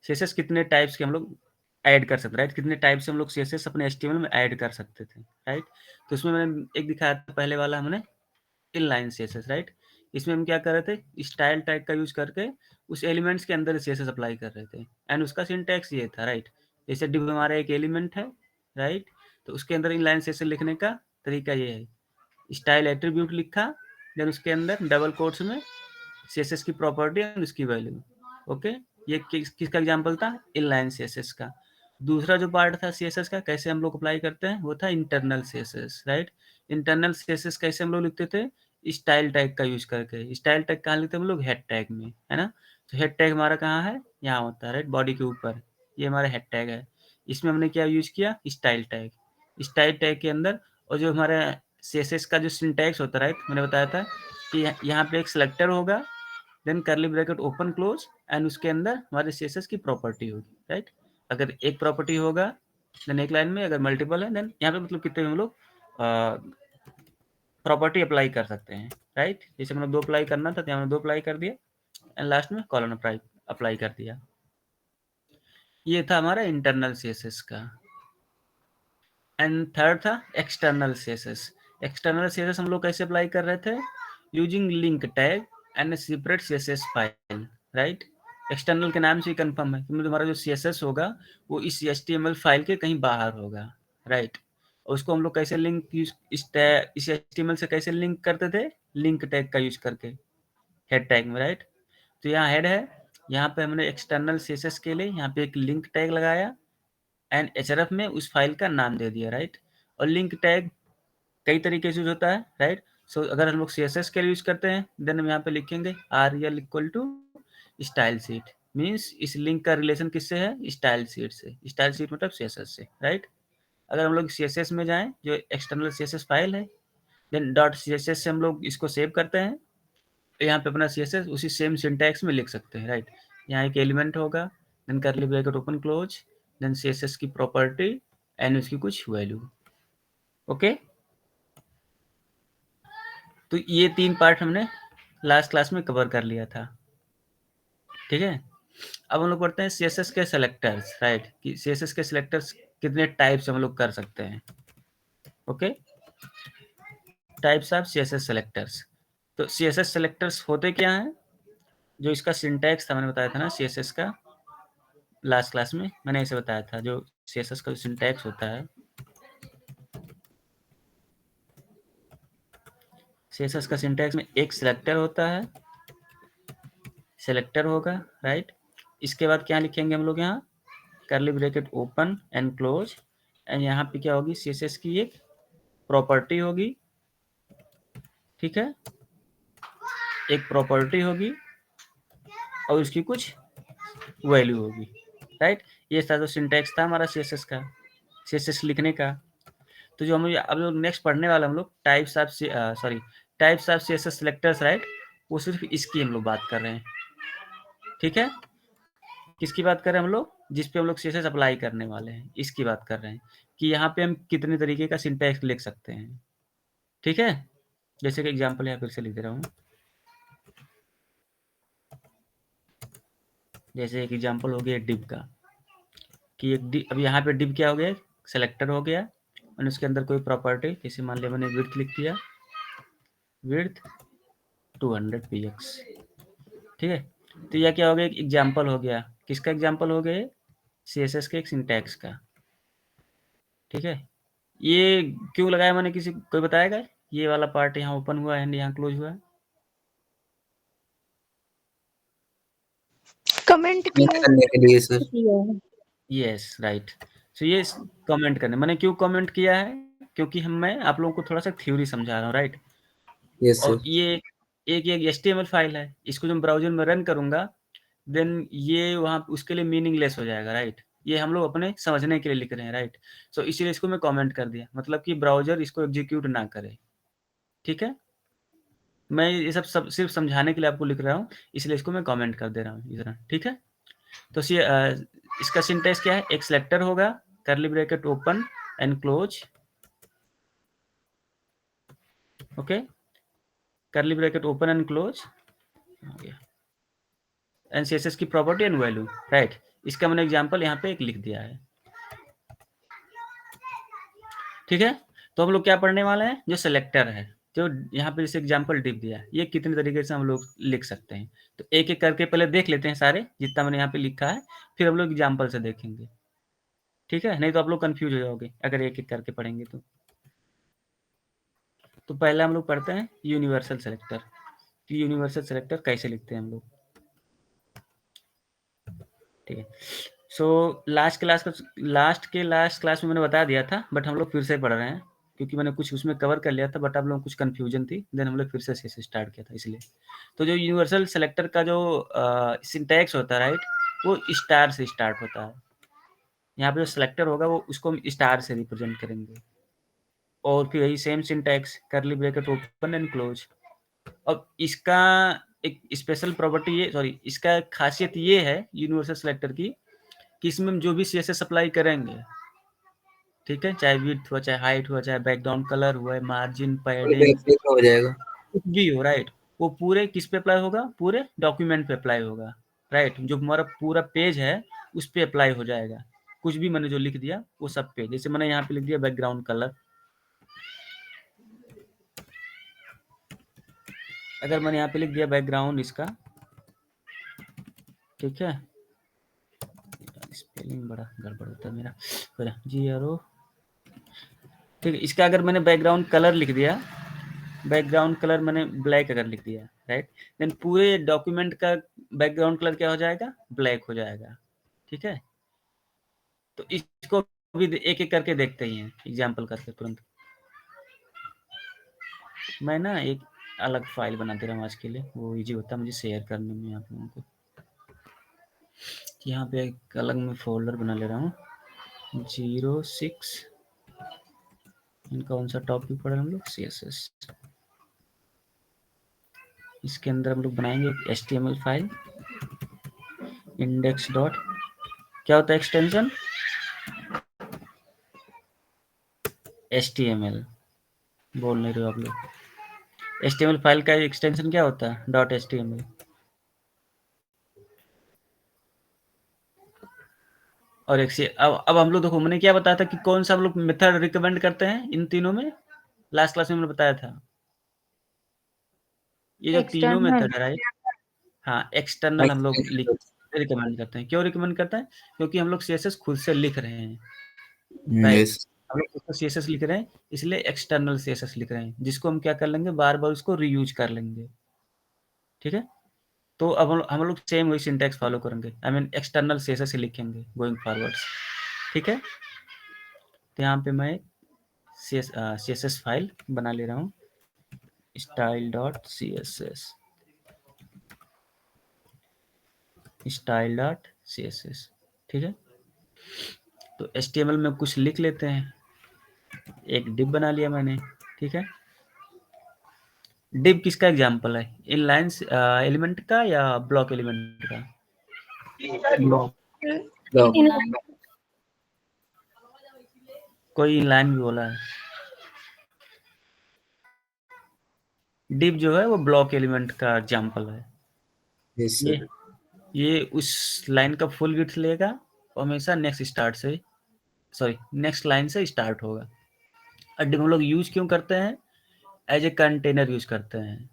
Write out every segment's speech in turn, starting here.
CSS कितने types के हम लोग ऐड कर सकते, राइट? कितने टाइप से हम लोग सीएसएस अपने एचटीएमएल में ऐड कर सकते थे, राइट? तो उसमें मैंने एक दिखाया था पहले वाला हमने इनलाइन सीएसएस, राइट? इसमें हम क्या कर रहे थे, स्टाइल टैग का यूज करके उस एलिमेंट्स के अंदर सीएसएस अप्लाई कर रहे थे एंड उसका सिंटैक्स ये था, राइट? जैसे डिव हमारा एक एलिमेंट है, राइट? तो उसके अंदर इनलाइन सीएसएस लिखने का तरीका ये है, स्टाइल एट्रीब्यूट लिखा, देन उसके अंदर डबल कोट्स में सीएसएस की प्रॉपर्टी एंड उसकी वैल्यू। ओके, ये किसका एग्जांपल था, इनलाइन सीएसएस का। दूसरा जो पार्ट था सीएसएस का कैसे हम लोग अप्लाई करते हैं, वो था internal CSS, right? Internal CSS कैसे हम लोग लिखते थे, स्टाइल टैग का यूज करके। स्टाइल टैग कहाँ लिखते हैं हम लोग, हेड टैग में, है ना? तो हेड टैग हमारा कहाँ है, यहाँ होता है, राइट? बॉडी के ऊपर, ये हमारा हेड टैग है। इसमें हमने क्या यूज किया, स्टाइल टैग। स्टाइल टैग के अंदर और जो हमारा सीएसएस का जो सिंटैक्स होता है, राइट? मैंने बताया था कि यहाँ पे एक सिलेक्टर होगा, then curly bracket open close and उसके अंदर हमारे सीएसएस की प्रॉपर्टी होगी, राइट? अगर एक प्रॉपर्टी होगा देन एक लाइन में, अगर मल्टीपल है देन यहाँ पे मतलब कितने हम लोग प्रॉपर्टी अप्लाई कर सकते हैं, राइट? जैसे मतलब 2 अप्लाई करना था तो हमने 2 अप्लाई कर दिया एंड लास्ट में कॉलन अप्लाई कर दिया। ये था हमारा इंटरनल सीएसएस का। एंड थर्ड था एक्सटर्नल सीएसएस। एक्सटर्नल सीएसएस हम लोग कैसे अप्लाई कर रहे थे, using link tag and separate CSS file, right? External के नाम से ही कंफर्म है कि हमारा जो सीएसएस होगा वो इस एचटीएमएल फाइल के कहीं बाहर होगा, राइट? और उसको हम लोग कैसे लिंक इस एचटीएमएल से कैसे लिंक करते थे, लिंक टैग का यूज करके हेड टैग में, राइट? तो यहाँ हेड है, यहाँ पे हमने एक्सटर्नल सीएसएस के लिए यहाँ पे एक लिंक टैग लगाया एंड एचआरएफ में उस फाइल का नाम दे दिया, राइट? और लिंक टैग कई तरीके से यूज होता है, राइट? सो अगर हम लोग सीएसएस के लिए यूज करते हैं देन हम यहाँ पे लिखेंगे REL equal to style sheet, means इस लिंक का रिलेशन किससे है, स्टाइल शीट से। स्टाइल शीट मतलब सीएसएस से, राइट? अगर हम लोग सीएसएस में जाएं, जो एक्सटर्नल सीएसएस फाइल है, देन डॉट सीएसएस से हम लोग इसको सेव करते हैं, तो यहाँ पे अपना सीएसएस उसी सेम सिंटैक्स में लिख सकते हैं, राइट? यहाँ एक एलिमेंट होगा, then curly bracket open close, then CSS की प्रॉपर्टी एंड उसकी कुछ वैल्यू। ओके, तो ये 3 पार्ट हमने लास्ट क्लास में कवर कर लिया था, ठीक है? अब हम लोग पढ़ते हैं सीएसएस के सेलेक्टर्स, राइट? कि सीएसएस के सेलेक्टर्स कितने टाइप्स हम लोग कर सकते हैं। Okay, types of CSS selectors. तो सीएसएस सेलेक्टर्स होते क्या हैं, जो इसका सिंटैक्स था मैंने बताया था ना सीएसएस का, लास्ट क्लास में मैंने ऐसे बताया था, जो सीएसएस का सिंटैक्स होता है, सीएसएस का सिंटैक्स में एक सिलेक्टर होता है, सिलेक्टर होगा, राइट? इसके बाद क्या लिखेंगे हम लोग, यहाँ curly bracket open and close and यहाँ पे क्या होगी, सीएसएस की एक प्रॉपर्टी होगी, ठीक है? एक प्रॉपर्टी होगी और उसकी कुछ वैल्यू होगी, राइट? ये था जो सिंटैक्स था हमारा सीएसएस का, सीएसएस लिखने का। तो जो हम अब लोग नेक्स्ट पढ़ने वाला हम लोग types of CSS selectors, right? वो सिर्फ इसकी हम लोग बात कर रहे हैं, ठीक है? किसकी बात कर रहे हैं हम लोग, जिस पे हम लोग सीएसएस अप्लाई करने वाले हैं, इसकी बात कर रहे हैं कि यहाँ पे हम कितने तरीके का सिंटैक्स लिख सकते हैं, ठीक है? जैसे कि एग्जांपल यहाँ फिर से लिख दे रहा हूँ, जैसे एक एग्जांपल हो गया डिव का, कि एक अब यहाँ पे डिव क्या हो गया, सेलेक्टर हो गया और उसके अंदर कोई प्रॉपर्टी, जैसे मान लिया मैंने विड्थ लिख दिया, विड्थ 200 px, ठीक है? तो यह क्या हो गया, एक एग्जांपल हो गया, किसका एग्जांपल हो गया, सीएसएस के एक सिंटैक्स का, ठीक है? ये क्यों लगाया मैंने, किसी कोई बताएगा? ये वाला पार्ट यहाँ ओपन हुआ है, यहाँ क्लोज हुआ है, कमेंट करने के लिए सर। किया है। Yes, right. सो ये कमेंट करने, मैंने क्यों कमेंट किया है, क्योंकि मैं आप लोगों को थोड़ा सा थ्योरी समझा रहा हूँ, राइट? यस और सर। ये एक HTML फाइल है, इसको जब ब्राउजर में रन करूंगा देन ये वहाँ उसके लिए मीनिंगलेस हो जाएगा, राइट? ये हम लोग अपने समझने के लिए लिख रहे हैं, राइट? सो इसीलिए इसको मैं कमेंट कर दिया, मतलब कि ब्राउजर इसको एग्जीक्यूट ना करे, ठीक है? मैं ये सब सिर्फ समझाने के लिए आपको लिख रहा हूँ, इसलिए इसको मैं कमेंट कर दे रहा हूँ इस तरह, ठीक है? तो इसका सिंटैक्स क्या है, एक सिलेक्टर होगा, curly bracket open and close, okay, curly bracket open and close हो गया, एंड सीएसएस की प्रॉपर्टी एंड वैल्यू, राइट? इसका मैंने एग्जाम्पल यहाँ पे एक लिख दिया है। ठीक है, तो हम लोग क्या पढ़ने वाले हैं, जो सिलेक्टर है, जो यहाँ पे जैसे एग्जाम्पल डिप दिया है, ये कितने तरीके से हम लोग लिख सकते हैं। तो एक एक करके पहले देख लेते हैं सारे, जितना मैंने यहाँ पे लिखा है, फिर हम लोग एग्जाम्पल से देखेंगे। ठीक है, नहीं तो आप लोग कंफ्यूज हो जाओगे अगर एक एक करके पढ़ेंगे तो पहले हम लोग पढ़ते हैं यूनिवर्सल सेलेक्टर। कि यूनिवर्सल सेलेक्टर कैसे लिखते हैं हम लोग। ठीक है, सो लास्ट क्लास में मैंने बता दिया था, बट हम लोग फिर से पढ़ रहे हैं क्योंकि मैंने कुछ उसमें कवर कर लिया था, बट आप लोगों को कुछ कंफ्यूजन थी, देन हम लोग फिर से स्टार्ट किया था इसलिए। तो जो यूनिवर्सल सेलेक्टर का जो सिंटैक्स होता है, राइट, वो स्टार से स्टार्ट होता है। यहाँ पे जो सेलेक्टर होगा वो उसको हम स्टार से रिप्रेजेंट करेंगे, और फिर यही सेम सिंटैक्स, करली ब्रैकेट ओपन एंड क्लोज। अब इसका एक स्पेशल प्रॉपर्टी इसका खासियत ये है यूनिवर्सल सेलेक्टर की, कि इसमें हम जो भी सीएसएस अप्लाई करेंगे, ठीक है, चाहे विड्थ हुआ, चाहे हाइट हुआ, चाहे बैकग्राउंड कलर हुआ, मार्जिन, पैडिंग, हो जाएगा। कुछ भी हो, राइट, वो पूरे किस पे अप्लाई होगा, पूरे डॉक्यूमेंट पे अप्लाई होगा, राइट। जो हमारा पूरा पेज है उस पे अप्लाई हो जाएगा। कुछ भी मैंने जो लिख दिया वो सब पे, जैसे मैंने यहाँ पे लिख दिया बैकग्राउंड कलर, अगर मैंने यहाँ पे लिख दिया बैकग्राउंड इसका, ठीक है, स्पेलिंग बड़ा गड़बड़ होता है मेरा, GRO, ठीक है, इसका अगर मैंने बैकग्राउंड कलर लिख दिया, बैकग्राउंड कलर मैंने ब्लैक अगर लिख दिया, राइट, देन पूरे डॉक्यूमेंट का बैकग्राउंड कलर क्या हो जाएगा, ब्लैक हो जाएगा। ठीक है, तो इसको भी एक एक करके देखते ही हैं, एग्जाम्पल करके तुरंत। मैं ना एक अलग फाइल बना दे रहा हूँ आज के लिए, वो इजी होता है मुझे शेयर करने में आप लोगों को। यहाँ पे एक अलग मैं फोल्डर बना ले रहा हूँ, 06, कौन सा टॉपिक पढ़े हम लोग, CSS। इसके अंदर हम लोग बनाएंगे एक HTML फाइल, इंडेक्स डॉट, क्या होता है एक्सटेंशन, HTML, बोल नहीं रहे हो आप लोग। HTML फाइल का एक्सटेंशन क्या होता है, .html। और एक से अब हम लोग देखो, मैंने क्या बताया था कि कौन सा हम लोग मेथड रिकमेंड करते हैं इन तीनों में, लास्ट क्लास में मैंने बताया था, ये जो तीनों एक्सटर्नल। मेथड है, राइट, हाँ, एक्सटर्नल हम लोग रिकमेंड करते हैं। क्यों रिकमेंड करते हैं, क्योंकि हम लोग CSS खुद से लिख रहे हैं, राइट, यस। हम लोग खुद से CSS लिख रहे हैं, इसलिए एक्सटर्नल CSS लिख रहे हैं, जिसको हम क्या कर लेंगे, बार बार उसको रीयूज कर लेंगे। ठीक है, तो अब हम लोग सेम वही सिंटैक्स फॉलो करेंगे, आई मीन एक्सटर्नल CSS ही लिखेंगे गोइंग फॉरवर्ड्स। ठीक है, तो यहाँ पे मैं CSS फाइल बना ले रहा हूँ, style.css, style.css। ठीक है, तो HTML में कुछ लिख लेते हैं, एक डिव बना लिया मैंने। ठीक है, डिव किसका एग्जांपल है, इनलाइन एलिमेंट का या ब्लॉक एलिमेंट का, कोई इनलाइन भी बोला है। डिव जो है वो ब्लॉक एलिमेंट का एग्जांपल है। यस ये सर। ये उस लाइन का फुल विड्थ लेगा और हमेशा नेक्स्ट लाइन से स्टार्ट होगा। और डिव हम लोग यूज क्यों करते हैं, एज ए कंटेनर यूज करते हैं,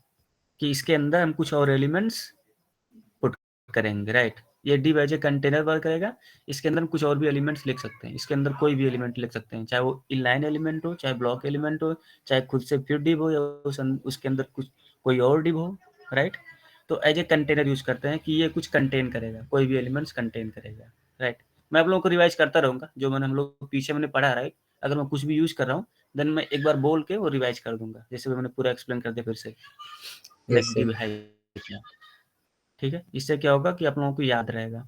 कि इसके अंदर हम कुछ और एलिमेंट्स पुट करेंगे, राइट। ये div as a container work करेगा, इसके अंदर हम कुछ और भी एलिमेंट्स लिख सकते हैं, इसके अंदर कोई भी एलिमेंट लिख सकते हैं, चाहे वो इनलाइन एलिमेंट हो, चाहे ब्लॉक एलिमेंट हो, चाहे खुद से फिर डिव हो, या उसके अंदर कुछ कोई और डिव हो, राइट। तो एज ए कंटेनर यूज करते हैं कि ये कुछ कंटेन करेगा, कोई भी एलिमेंट्स कंटेन करेगा, राइट। मैं आप लोगों को रिवाइज करता रहूंगा, जो मैंने हम लोग पीछे मैंने पढ़ा, राइट। अगर मैं कुछ भी यूज कर रहा हूँ, देन मैं एक बार बोल के वो रिवाइज कर दूंगा, जैसे मैंने पूरा एक्सप्लेन कर दिया फिर से, यस लाइक सर। डिव है क्या। ठीक है, इससे क्या होगा कि आप लोगों को याद रहेगा।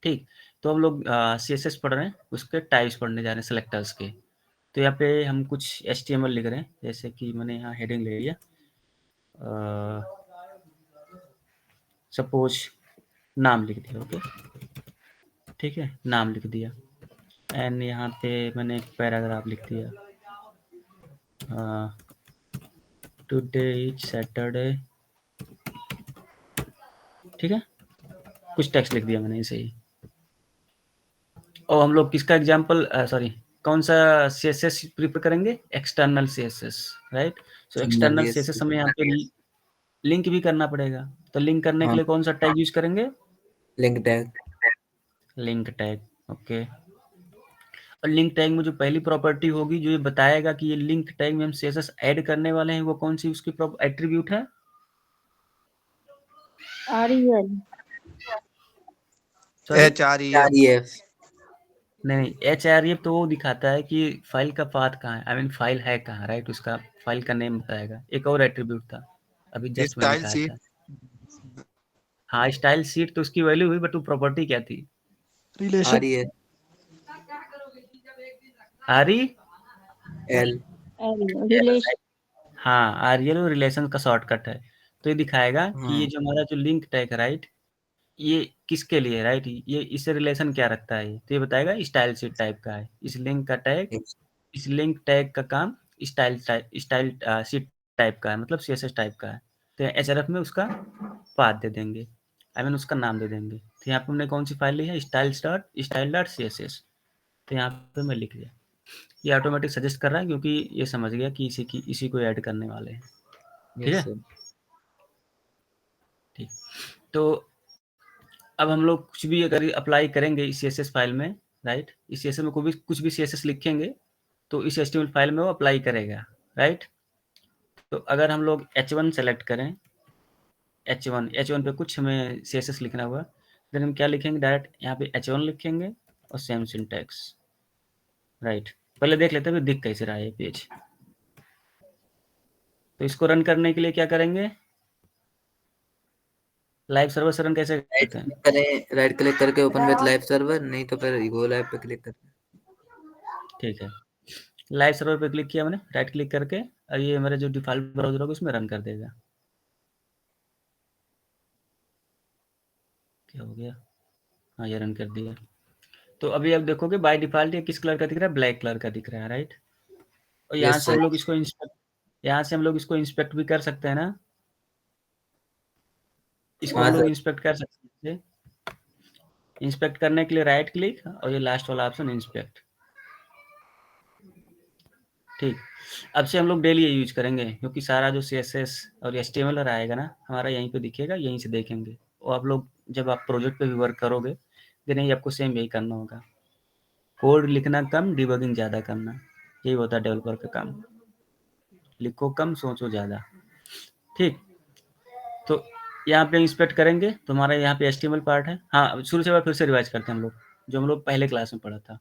ठीक, तो हम लोग CSS पढ़ रहे हैं, उसके टाइप्स पढ़ने जा रहे हैं सेलेक्टर्स के। तो यहाँ पे हम कुछ HTML लिख रहे हैं, जैसे कि मैंने यहाँ हेडिंग ले लिया, सपोज नाम लिख दिया, ओके, ठीक है, नाम लिख दिया, एंड यहाँ पे मैंने एक पैराग्राफ लिख दिया, टुडे इज सैटरडे, ठीक है, कुछ टेक्स्ट लिख दिया मैंने ऐसे ही। और हम लोग किसका एग्जांपल सॉरी कौन सा सीएसएस प्रिपेयर करेंगे? External CSS, right? So external yes, CSS हमें यहाँ पे लिंक भी करना पड़ेगा। तो लिंक करने के हाँ लिए कौन सा टैग यूज करेंगे? Link tag. Link tag, okay. और लिंक टैग में जो पहली प्रॉपर्टी होगी जो ये बताएगा कि ये लिंक टैग में हम सीएसएस ऐड करने वाले हैं, वो कौन सी उसकी एट्रीब्यूट है? REL सॉरी, HREF REF नहीं एचआरएफ तो वो दिखाता है कि फाइल का पाथ कहाँ है, आई मीन फाइल है कहाँ, राइट? उसका फाइल का नेम बताएगा। एक और एट्रीब्यूट था, अभी जस्ट मैंने स्टाइल कहा शीट था। हाँ, स्टाइल शीट तो उसकी वैल्यू हुई, बट वो प्रॉपर्टी क्या थी? रिलेशन REL आरी L रिलेशन हाँ, आरएल रिलेशन का शॉर्टकट है। तो ये दिखाएगा कि ये हाँ जो हमारा जो लिंक टैग है, राइट, ये किसके लिए है, राइट? ये इससे रिलेशन क्या रखता है? ये तो ये बताएगा स्टाइल शीट टाइप का है। इस लिंक का टैग, yes, इस लिंक टैग का काम स्टाइल शीट टाइप का है, मतलब सीएसएस टाइप का है। तो एचआरएफ में उसका पाथ दे देंगे, आई मीन उसका नाम दे देंगे। तो यहाँ पे हमने कौन सी फाइल ली है? Style dot C S S. तो यहाँ पे मैं लिख दिया। ये ऑटोमेटिक सजेस्ट कर रहा है क्योंकि ये समझ गया कि इसी को ऐड करने वाले हैं। ठीक yes है, sir, ठीक। तो अब हम लोग कुछ भी अगर अप्लाई करेंगे इस सीएसएस फाइल में, राइट, इस सीएसएस में कोई भी कुछ भी सीएसएस लिखेंगे तो इस एचटीएमएल फाइल में वो अप्लाई करेगा, राइट? तो अगर हम लोग H1 सेलेक्ट करें, H1 पे कुछ हमें सीएसएस लिखना हुआ, देन हम क्या लिखेंगे? डायरेक्ट यहाँ पे H1 लिखेंगे और सेम सिंटैक्स, राइट? पहले देख लेते हैं दिख कैसे रहा है ये पेज। तो इसको रन करने के लिए क्या करेंगे? लाइव सर्वर से रन कैसे राइट करते हैं? क्लिक करें, राइट क्लिक करके ओपन विद लाइव सर्वर, नहीं तो फिर गो लाइव पे क्लिक करें। ठीक है, लाइव सर्वर पे क्लिक किया मैंने, राइट क्लिक करके, और ये मेरा जो डिफ़ॉल्ट ब्राउज़र होगा उसमें रन कर देगा। क्या हो गया? हाँ, ये रन कर दिया। तो अभी आप देखोगे बाय डिफ़ॉल्ट ये किस कलर का दिख रहा है? ब्लैक कलर का दिख रहा है, राइट? और यहाँ यस से हम सर, लोग इसको इंस्पेक्ट भी कर सकते हैं ना? इसको हाँ हम लोग सर, इंस्पेक्ट कर सकते हैं। इंस्पेक्ट करने के लिए राइट क्लिक और ये लास्ट वाला ऑप्शन इंस्पेक्ट। ठीक, अब से हम लोग डेली ये यूज करेंगे क्योंकि सारा जो सीएसएस और एचटीएमएल आएगा ना हमारा यहीं पे दिखेगा, यहीं से देखेंगे। और आप लोग जब आप प्रोजेक्ट पे भी वर्क करोगे देन यही आपको सेम यही करना होगा। कोड लिखना कम, डिबगिंग ज़्यादा करना, यही होता है डेवलपर का काम। लिखो कम, सोचो ज़्यादा। ठीक, तो यहाँ पे इंस्पेक्ट करेंगे तो हमारा यहाँ पे एचटीएमएल पार्ट है। हाँ, अब शुरू से बार फिर से रिवाइज करते हैं हम लोग, जो हम लोग पहले क्लास में पढ़ा था।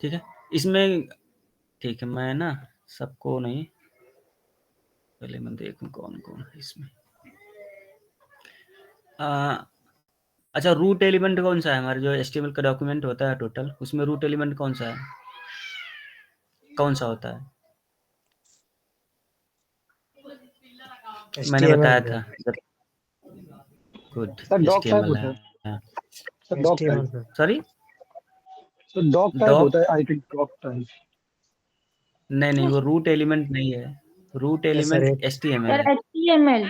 ठीक है, इसमें ठीक है, मैं ना सबको नहीं, पहले मैं देखूँ कौन-कौन है इसमें। अच्छा, रूट एलिमेंट कौन-सा है? हमारे जो एचटीएमएल का डॉक्यूमेंट होता है टोटल, उसमें रूट एलिमेंट कौन-सा है? कौन-सा होता है? मैंने HTML बताया पे। था। Good, sir doc type HTML होता है। है। हाँ, सर डॉग HTML टाइप। पे। Sorry? Sir doc type doc? होता है, आई थिंक डॉग टाइप। नहीं, वो रूट एलिमेंट नहीं है। रूट यस सर, एलिमेंट एक एचटीएमएल सर है। HTML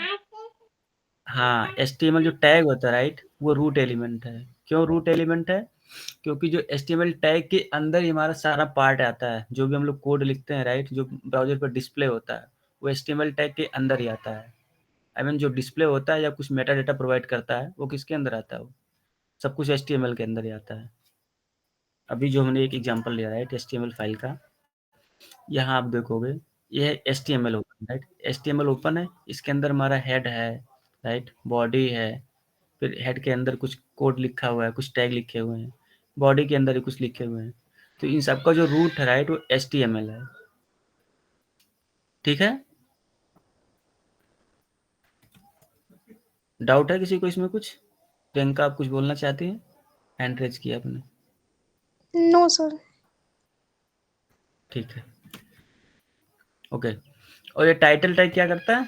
हाँ, एचटीएमएल जो टैग होता है, राइट, वो रूट एलिमेंट है। क्यों रूट एलिमेंट है? क्योंकि जो एचटीएमएल टैग के अंदर ही हमारा सारा पार्ट आता है। जो भी हम लोग कोड लिखते हैं, राइट, जो ब्राउज़र पर डिस्प्ले होता है, वो एचटीएमएल टैग के अंदर ही आता है। आई मीन जो डिस्प्ले होता है या कुछ मेटा डेटा प्रोवाइड करता है, वो किसके अंदर आता है? वो सब कुछ एचटीएमएल के अंदर ही आता है। अभी जो हमने एक एग्जांपल लिया, राइट, एचटीएमएल फाइल का, यहाँ आप देखोगे ये है HTML open, right? HTML open है, इसके अंदर हमारा हेड है, राइट, बॉडी है, फिर हेड के अंदर कुछ कोड लिखा हुआ है, कुछ टैग लिखे हुए हैं, बॉडी के अंदर ही कुछ लिखे हुए हैं। तो इन सबका जो रूट है, राइट, वो एचटीएमएल है। ठीक है, डाउट है किसी को इसमें कुछ? प्रियंका, आप कुछ बोलना चाहती हैं? हैंड रेज किया आपने। No sir. ठीक है, ओके। और ये टाइटल टैग क्या करता है?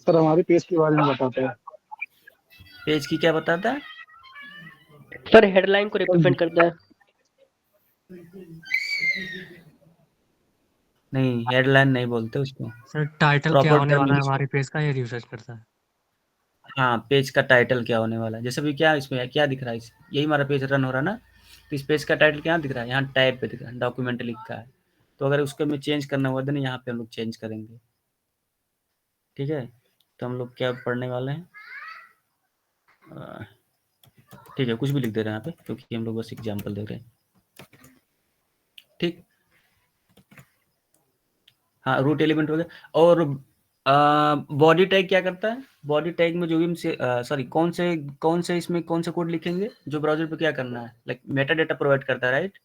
सर हमारे पेज के बारे में बताता है। पेज की क्या बताता है? सर हेडलाइन को रिप्रेजेंट करता है। नहीं, हेडलाइन नहीं बोलते उसको। सर टाइटल क्या प्रॉपर होने टर्म वाला है यूज। हमारे पेज का, ये रिसर्च करता है। हाँ, पेज का टाइटल क्या होने वाला है। जैसे अभी क्या इसमें क्या दिख रहा है, यही हमारा पेज रन हो रहा है ना, तो इस पेज का टाइटल क्या दिख रहा है, यहाँ टैब पे दिख रहा है, डॉक्यूमेंट लिखा है। तो अगर उसको हमें चेंज करना हुआ देन यहाँ पे हम लोग चेंज करेंगे। ठीक है, तो हम लोग क्या पढ़ने वाले हैं, ठीक है, कुछ भी लिख दे रहे हैं यहाँ पे, क्योंकि हम लोग बस एग्जाम्पल दे रहे हैं। ठीक, हाँ, रूट एलिमेंट हो गया। और बॉडी टैग क्या करता है, बॉडी टैग में जो भी सॉरी कौन से इसमें कौन से कोड लिखेंगे जो ब्राउजर पे क्या करना है, लाइक मेटा डेटा प्रोवाइड करता है, राइट।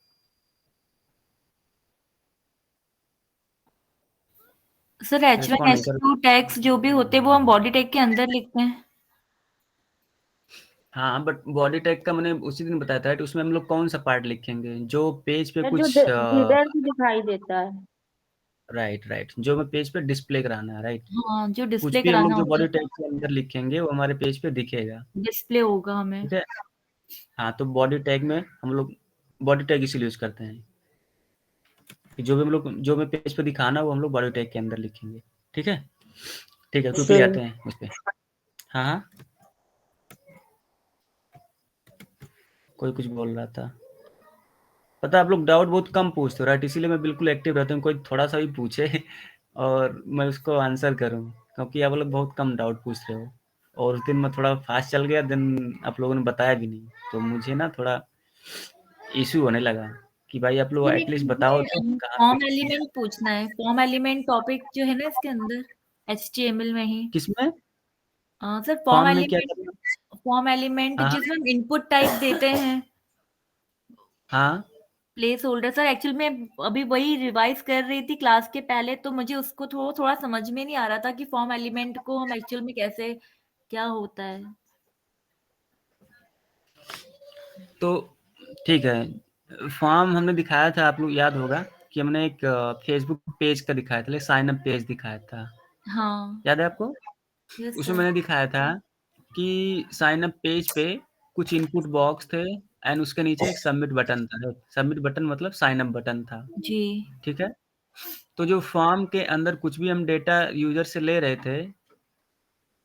सर H1 रिस्पॉन्ड नहीं कर, H2 टैग्स जो भी होते हैं वो हम बॉडी टैग के अंदर लिखते हैं। हाँ, बट बॉडी टैग का मैंने उसी दिन बताया था, राइट। उसमें हम लोग कौन सा पार्ट लिखेंगे जो पेज पे सर जो कुछ जिधर से दिखाई देता है। राइट राइट, जो हमें पेज पे डिस्प्ले कराना है, राइट। हाँ, जो कुछ डिस्प्ले भी हम लोग कराना जो होता बॉडी है टैग के अंदर लिखेंगे वो हमारे पेज पे दिखेगा। डिस्प्ले होगा हमें। ठीक है, हाँ, तो बॉडी टैग में हम लोग बॉडी टैग इसीलिए यूज करते हैं कि जो भी हम लोग जो हमें पेज पे दिखाना है वो हम लोग बॉडी टैग के अंदर लिखेंगे। ठीक है, ठीक है, क्विकली आते हैं उस पे। हाँ हाँ, कोई कुछ बोल रहा था। पता है आप लोग डाउट बहुत कम पूछते हो, राइट, इसीलिए मैं बिल्कुल एक्टिव रहता हूँ। कोई थोड़ा सा भी पूछे और मैं उसको आंसर करूँ, क्योंकि आप लोग बहुत कम डाउट पूछ रहे हो। और उस दिन मैं थोड़ा फास्ट चल गया, देन आप लोगों ने बताया भी नहीं, तो मुझे ना थोड़ा इश्यू होने लगा कि भाई आप लोग एटलीस्ट बताओ तो कहाँ पे फॉर्म एलिमेंट पूछना है, फॉर्म एलिमेंट टॉपिक जो है ना इसके अंदर HTML में ही। किसमें सर फॉर्म में क्या करना। फॉर्म एलिमेंट हाँ जिसमें हम इनपुट टाइप देते हैं, हाँ, प्लेस होल्डर। सर एक्चुअली मैं अभी वही रिवाइज कर रही थी क्लास के पहले, तो मुझे उसको थोड़ा समझ में नहीं आ रहा था कि फॉर्म एलिमेंट को हम एक्चुअल में कैसे, क्या होता है। तो ठीक है, फॉर्म हमने दिखाया था, आप लोग याद होगा कि हमने एक फेसबुक पेज का दिखाया था, साइन अप पेज दिखाया था, हाँ, याद है आपको। यस उसमें सर। मैंने दिखाया था कि साइन अप पेज पे कुछ इनपुट बॉक्स थे एंड उसके नीचे एक सबमिट बटन था। सबमिट बटन मतलब साइन अप बटन था। जी। ठीक है, तो जो फॉर्म के अंदर कुछ भी हम डेटा यूजर से ले रहे थे,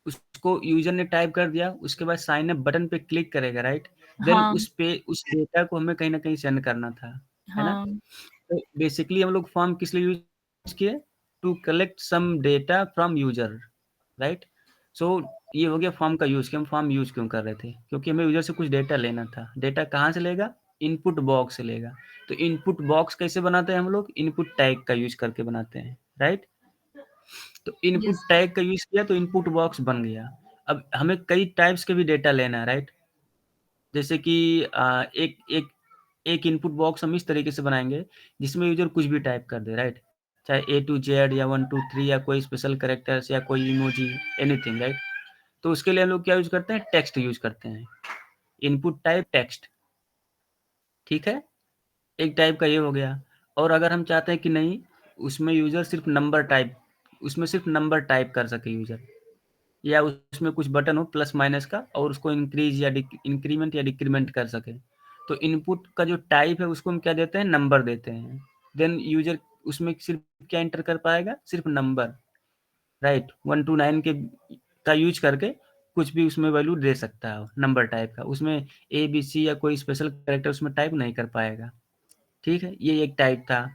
उसको यूजर ने टाइप कर दिया, उसके बाद साइन अप बटन पे क्लिक करेगा, राइट। देन हाँ उस डेटा को हमें कहीं ना कहीं सेंड करना था, है ना। हाँ तो बेसिकली हम लोग फॉर्म किस लिए यूज किए, to collect some data from user, right. So ये हो गया फॉर्म का यूज, कि हम फॉर्म यूज क्यों कर रहे थे, क्योंकि हमें यूजर से कुछ डेटा लेना था। डेटा कहाँ से लेगा, इनपुट बॉक्स से लेगा। तो इनपुट बॉक्स कैसे बनाते हैं हम लोग, इनपुट टैग का यूज करके बनाते हैं, राइट। तो इनपुट यस। टैग का यूज किया तो इनपुट बॉक्स बन गया। अब हमें कई टाइप्स के भी डेटा लेना है, राइट। जैसे कि एक एक एक इनपुट बॉक्स हम इस तरीके से बनाएंगे जिसमें यूजर कुछ भी टाइप कर दे, राइट। चाहे A to Z या 1 2 3 या कोई स्पेशल कैरेक्टर्स या कोई इमोजी, एनीथिंग, राइट। तो उसके लिए हम लोग क्या यूज करते हैं, टेक्स्ट यूज करते हैं, इनपुट टाइप टेक्स्ट। ठीक है, एक टाइप का ये हो गया। और अगर हम चाहते हैं कि नहीं, उसमें यूजर सिर्फ नंबर टाइप, उसमें सिर्फ नंबर टाइप कर सके यूजर, या उसमें कुछ बटन हो प्लस माइनस का और उसको इंक्रीज या इंक्रीमेंट या डिक्रीमेंट कर सके, तो इनपुट का जो टाइप है उसको हम क्या देते हैं, नंबर देते हैं। देन यूजर उसमें सिर्फ क्या एंटर कर पाएगा, सिर्फ नंबर, राइट। 1 to 9 के का यूज करके कुछ भी उसमें वैल्यू दे सकता है नंबर टाइप का, उसमें ABC या कोई स्पेशल कैरेक्टर उसमें टाइप नहीं कर पाएगा। ठीक है, ये एक टाइप था।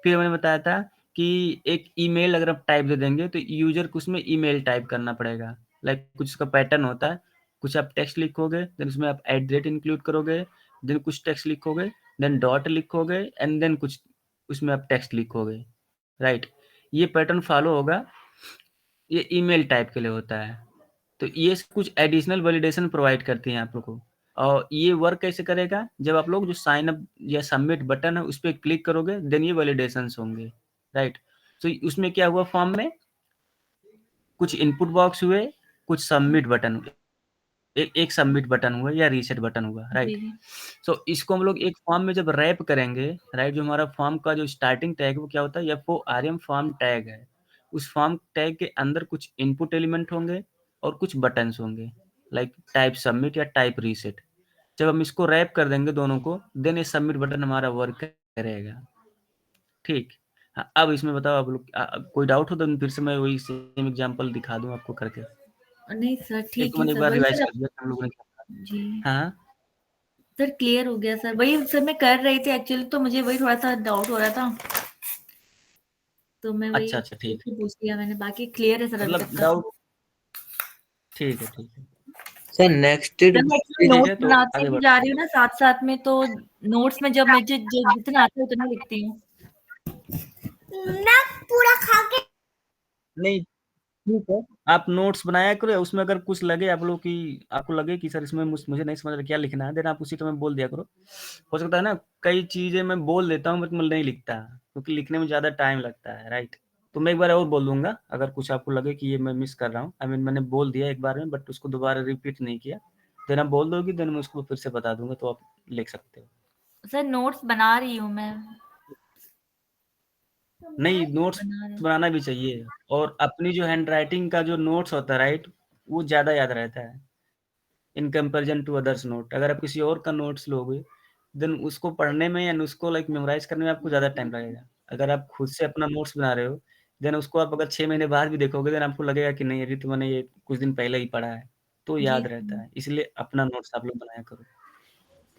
फिर मैंने बताया था कि एक ईमेल अगर आप टाइप दे देंगे तो यूजर को उसमें ईमेल टाइप करना पड़ेगा। लाइक कुछ उसका पैटर्न होता है, कुछ आप टेक्स्ट लिखोगे, देन उसमें आप @ इंक्लूड करोगे, देन कुछ टेक्स्ट लिखोगे, देन डॉट लिखोगे एंड देन कुछ उसमें आप टेक्स्ट लिखोगे, राइट। ये पैटर्न फॉलो होगा, ये ईमेल टाइप के लिए होता है। तो ये कुछ एडिशनल वैलिडेशन प्रोवाइड करती हैं आप लोग को। और ये वर्क कैसे करेगा, जब आप लोग जो साइन अप या सबमिट बटन है उस पर क्लिक करोगे, देन ये वैलिडेशंस होंगे, राइट। तो उसमें क्या हुआ, फॉर्म में कुछ इनपुट बॉक्स हुए, कुछ सबमिट बटन हुए, एक सबमिट बटन हुआ या रीसेट बटन हुआ, राइट। जी। सो इसको हम लोग एक फॉर्म में जब रैप करेंगे, राइट, जो हमारा फॉर्म का जो स्टार्टिंग टैग है वो क्या होता है, FORM फॉर्म टैग है। उस फॉर्म टैग के अंदर कुछ इनपुट एलिमेंट होंगे और कुछ बटन्स होंगे, लाइक टाइप सबमिट या टाइप रीसेट। जब हम इसको रैप कर देंगे दोनों को, देन ये सबमिट बटन हमारा वर्क करेगा। ठीक, हाँ, अब इसमें बताओ आप लोग कोई डाउट हो तो फिर से मैं वही सेम एग्जांपल दिखा दूं आपको करके। नहीं सर, एक ठीक तो है मैंने एक सर, बार वही रिवाइज सर कर दिया हम लोगों ने क्या। जी हाँ सर, क्लियर हो गया सर, वही सर मैं कर रही थी एक्चुअली, तो मुझे वही थोड़ा सा डाउट हो रहा था, तो मैं वही अच्छा अच्छा ठीक है, पूछ लिया मैंने, बाकी क्लियर है सर अभी मतलब तक का। डाउट, ठीक है ठीक है सर नेक्स्टेड सर मैं एक्चुअली ठीक नोट्स है, तो बनाते आगे भी बढ़। जा रही हूँ ना साथ साथ में, तो नोट्स में जब मुझे जो जितना आता है उतना लिखती हूँ। नहीं ठीक है, आप नोट्स बनाया करो, उसमें अगर कुछ लगे आप लोग की, आपको लगे कि सर इसमें मुझे नहीं समझ रहा क्या लिखना है, देन आप उसी टाइम बोल दिया करो। हो सकता है ना कई चीजें मैं बोल देता हूँ बट मैं नहीं लिखता, क्योंकि लिखने में ज्यादा टाइम लगता है, राइट। तो मैं एक बार और बोल दूंगा, अगर कुछ आपको लगे कि ये मैं मिस कर रहा हूँ, आई मीन मैंने बोल दिया एक बार में बट उसको दोबारा रिपीट नहीं किया, देन आप बोल दोगे, देन मैं उसको फिर से बता दूंगा, तो आप लिख सकते हो। सर नोट्स बना रही हूँ मैं, नहीं, नोट्स बना रही हूँ। बनाना भी चाहिए, और अपनी जो हैंड राइटिंग का जो नोट्स होता है, राइट, वो ज्यादा याद रहता है in comparison to others note. अगर आप किसी और का नोट्स लोगे, देन उसको पढ़ने में एंड उसको लाइक मेमोराइज करने में आपको ज़्यादा टाइम लगेगा। अगर आप खुद से अपना नोट्स बना रहे हो, देन उसको आप अगर 6 महीने बाद भी देखोगे, देन आपको लगेगा कि नहीं, अभी तो मैंने ये कुछ दिन पहले ही पढ़ा है, तो जी याद रहता है। इसलिए अपना नोट्स आप लोग बनाया करो।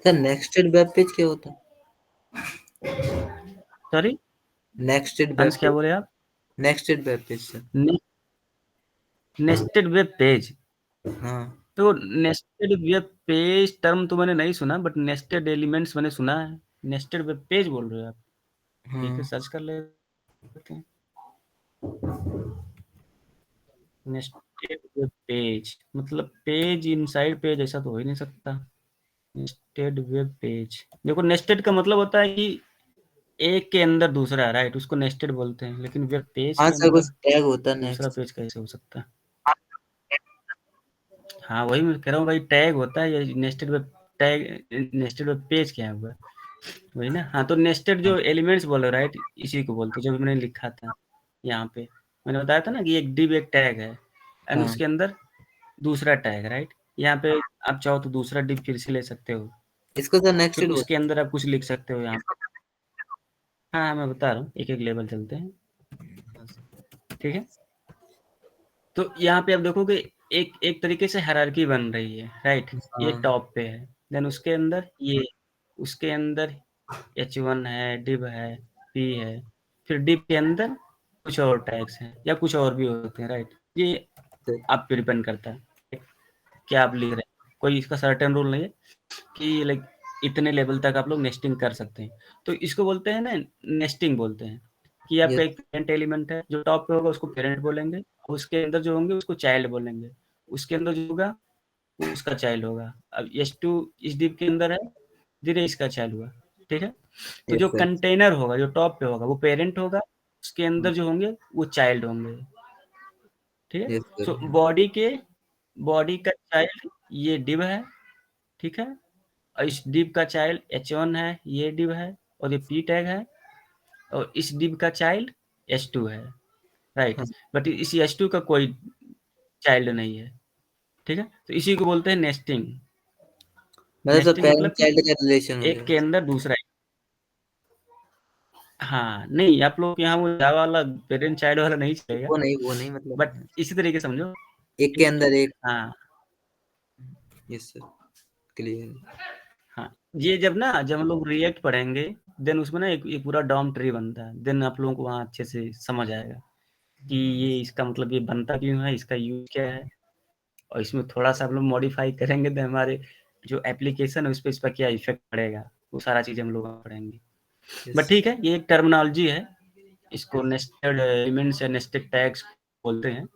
सर नेक्स्टेड वेब पेज क्या होता है? सॉरी, नेक्स्टेड वेब अंश क्या पेज, बोले आप? Nested web page sir. Nested web page, हाँ तो नेस्टेड वेब पेज टर्म तो मैंने नहीं सुना, बट नेस्टेड एलिमेंट्स मैंने सुना है। नेस्टेड वेब पेज बोल रहे हो आप? ठीक है, हाँ सर्च कर लेते हैं। नेस्टेड वेब पेज मतलब पेज इनसाइड पेज, ऐसा तो हो ही नहीं सकता। नेस्टेड वेब पेज, देखो नेस्टेड का मतलब होता है कि एक के अंदर दूसरा, राइट, उसको नेस्टेड बोलते हैं, लेकिन वेब पेज हाँ के सर, कुछ अंदर टैग होता है दूसरा नेक्स्ट। पेज कैसे हो सकता है? हाँ वही मैं कह रहा हूँ भाई, टैग होता है, ये nested web tag, nested web page क्या हुआ, वही ना। हाँ, तो नेस्टेड जो एलिमेंट्स बोलो, राइट, इसी को बोलते हैं, जो भी मैंने लिखा था यहाँ पे, मैंने बताया था ना कि एक डिव एक टैग है, एंड हाँ उसके अंदर दूसरा टैग, राइट। यहाँ पे आप चाहो तो दूसरा डिव फिर से ले सकते हो, इसको सर फिर नेक्स्टेड उसके बोलते अंदर आप कुछ लिख सकते हो यहाँ पे। हाँ मैं बता रहा हूँ, एक एक लेवल चलते हैं, ठीक है। तो यहाँ पे आप देखोगे एक एक तरीके से हायरार्की बन रही है, राइट। हैं। ये हाँ टॉप पे है, देन उसके अंदर ये, उसके अंदर H1 है, डिव है, P है, फिर डिव के अंदर कुछ और टैग्स हैं या कुछ और भी होते हैं, राइट। ये सर, आप पे डिपेंड करता है क्या आप लिख रहे हैं, कोई इसका सर्टेन रूल नहीं है कि लाइक इतने लेवल तक आप लोग नेस्टिंग कर सकते हैं। तो इसको बोलते हैं ना, नेस्टिंग बोलते हैं, कि आपका यस एक पेरेंट एलिमेंट है, जो टॉप पे होगा उसको पेरेंट बोलेंगे, उसके अंदर जो होंगे उसको चाइल्ड बोलेंगे, उसके अंदर जो होगा वो उसका चाइल्ड होगा। अब S2 इस डिव के अंदर है, धीरे इसका चाइल्ड हुआ, ठीक है। तो यस जो सर। कंटेनर होगा, जो टॉप पे होगा वो पेरेंट होगा, उसके अंदर जो होंगे वो चाइल्ड होंगे, ठीक है। Yes sir. सो बॉडी का चाइल्ड ये डिव है, ठीक है, और इस डिव का चाइल्ड H1 है, ये डिव है, और ये P टैग है, और इस डिव का चाइल्ड S2 है, राइट। हाँ बट इस S2 का कोई चाइल्ड नहीं है, ठीक है। तो इसी को बोलते हैं नेस्टिंग। मतलब सर नेस्टिंग पेरेंट मतलब कि चाइल्ड का रिलेशन हो एक के गया। अंदर दूसरा। हाँ, नहीं आप लोग के यहाँ वो जावा वाला पेरेंट चाइल्ड वाला नहीं चलेगा, वो नहीं मतलब बट इसी तरीके से समझो। एक के अंदर एक। हाँ यस सर, क्लियर। हाँ, ये जब हम लोग रिएक्ट पढ़ेंगे, देन उसमें ना एक पूरा डॉम ट्री बनता है, देन आप लोगों को वहाँ अच्छे से समझ आएगा कि ये इसका मतलब ये बनता क्यों है, इसका यूज क्या है, और इसमें थोड़ा सा हम लोग मॉडिफाई करेंगे तो हमारे जो एप्लीकेशन है उस पर क्या इफेक्ट पड़ेगा, वो सारा चीज़ हम लोग पढ़ेंगे। बट यस ठीक है, ये एक टर्मिनोलॉजी है, इसको नेस्टेड एलिमेंट्स या नेस्टेड टैग्स बोलते हैं।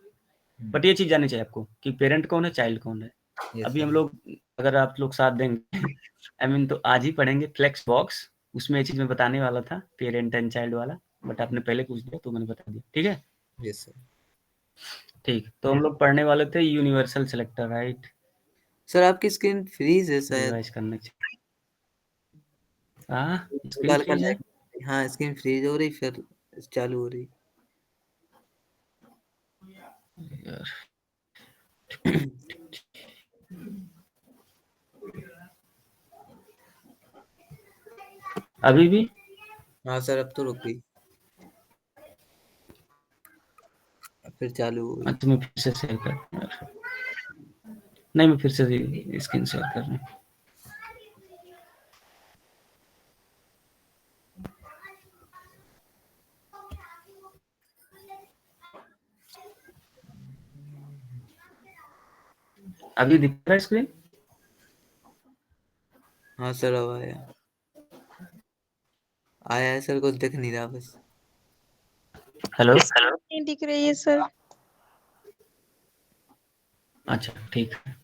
बट ये चीज़ जाननी चाहिए आपको कि पेरेंट कौन है, चाइल्ड कौन है। यस अभी हम सर। लोग, अगर आप लोग साथ देंगे आई मीन तो आज ही पढ़ेंगे फ्लेक्स बॉक्स, उसमें ये चीज़ मैं बताने वाला था, पेरेंट एंड चाइल्ड वाला, बट आपने पहले पूछ दिया तो मैंने बता दिया, ठीक है। Yes sir. ठीक, तो हम लोग पढ़ने वाले थे यूनिवर्सल सिलेक्टर, राइट। सर आपकी स्क्रीन फ्रीज है शायद। रिवाइज करने चाहिए। हाँ, स्क्रीन निकाल कर फ्रीज है। हाँ स्क्रीन फ्रीज हो रही फिर चालू हो रही। यार, अभी भी हाँ सर, अब तो रुक गई, अब फिर चालू हो गई। तुम्हें फिर से शेयर कर यार। नहीं, मैं फिर से स्क्रीन शेयर कर रहा हूँ। अभी दिख रहा है स्क्रीन? हाँ सर, अब आया है सर, कुछ दिख नहीं रहा बस। हेलो? नहीं दिख रही है सर। अच्छा, ठीक है।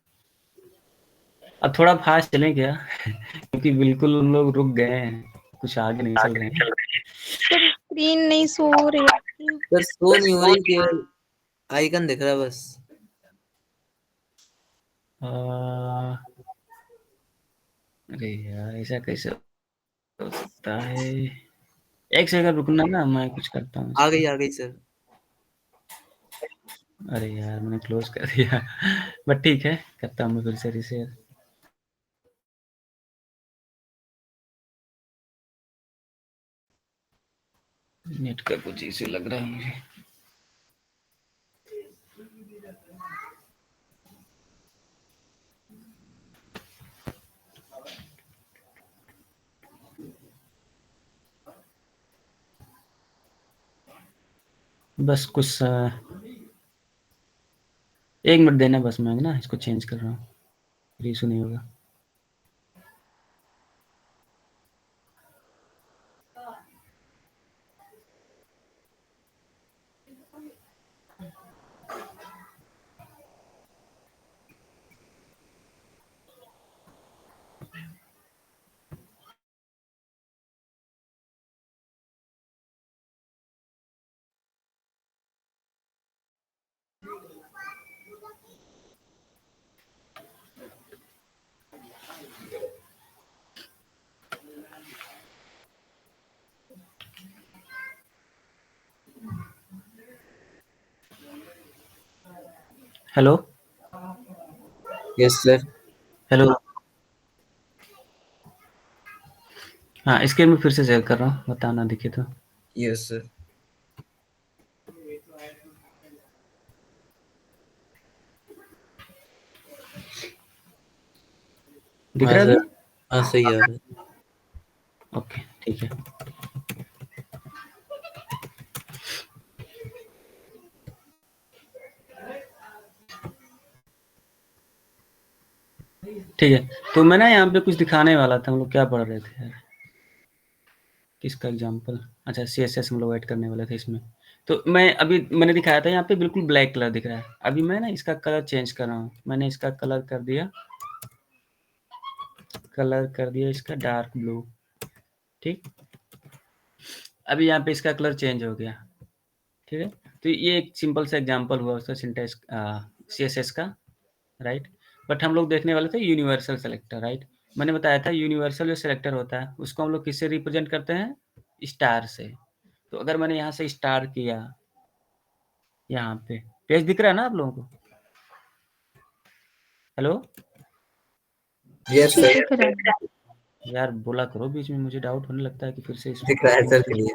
अब थोड़ा फास्ट चलें क्या? क्योंकि बिल्कुल उन लोग रुक गए हैं, कुछ आगे नहीं चल रहे हैं। सर स्क्रीन नहीं शो हो रही है। सर शो नहीं हो रही, केवल आइकन दिख रहा है बस। अरे यार, ऐसा कैसे हो सकता है? एक सेकंड रुकना ना, मैं कुछ करता हूँ। आ गई सर। अरे यार, मैंने क्लोज कर दिया। बट ठीक है, करता हूँ मैं फिर से रिशेयर। नेट का कुछ इश्यू लग रहा है मुझे। बस कुछ 1 मिनट देना बस, मैं ना इसको चेंज कर रहा हूँ, इशू नहीं होगा। हेलो? Yes sir. हेलो? हाँ, स्क्रीन में फिर से शेयर कर रहा हूँ, बताना दिखे तो। Yes sir. दिख हाँ रहा है सर, अभी? हाँ सही आ रहा है। ओके, ठीक है। ठीक है, तो मैं ना यहाँ पे कुछ दिखाने वाला था। हम लोग क्या पढ़ रहे थे यार? किसका एग्जाम्पल? अच्छा, CSS हम लोग ऐड करने वाले थे इसमें। तो मैंने दिखाया था यहाँ पे बिल्कुल ब्लैक कलर दिख रहा है। अभी मैं ना इसका कलर चेंज कर रहा हूँ। मैंने इसका कलर कर दिया इसका डार्क ब्लू। ठीक, अभी यहाँ पे इसका कलर चेंज हो गया। ठीक है, तो ये एक सिंपल सा एग्जांपल हुआ उसका सिंटैक्स CSS का, राइट। बट हम लोग देखने वाले थे यूनिवर्सल सेलेक्टर, राइट। मैंने बताया था यूनिवर्सल जो सेलेक्टर होता है उसको हम लोग किससे रिप्रेजेंट करते हैं? स्टार से। तो अगर मैंने यहाँ से स्टार किया, यहाँ पे पेज दिख रहा है ना आप लोगों को? हेलो? यस जी सर, दिख रहा है। यार बोला करो बीच में, मुझे डाउट होने लगता है कि फिर से इसमें दिख रहा है कुछ सर, इशू। क्लियर।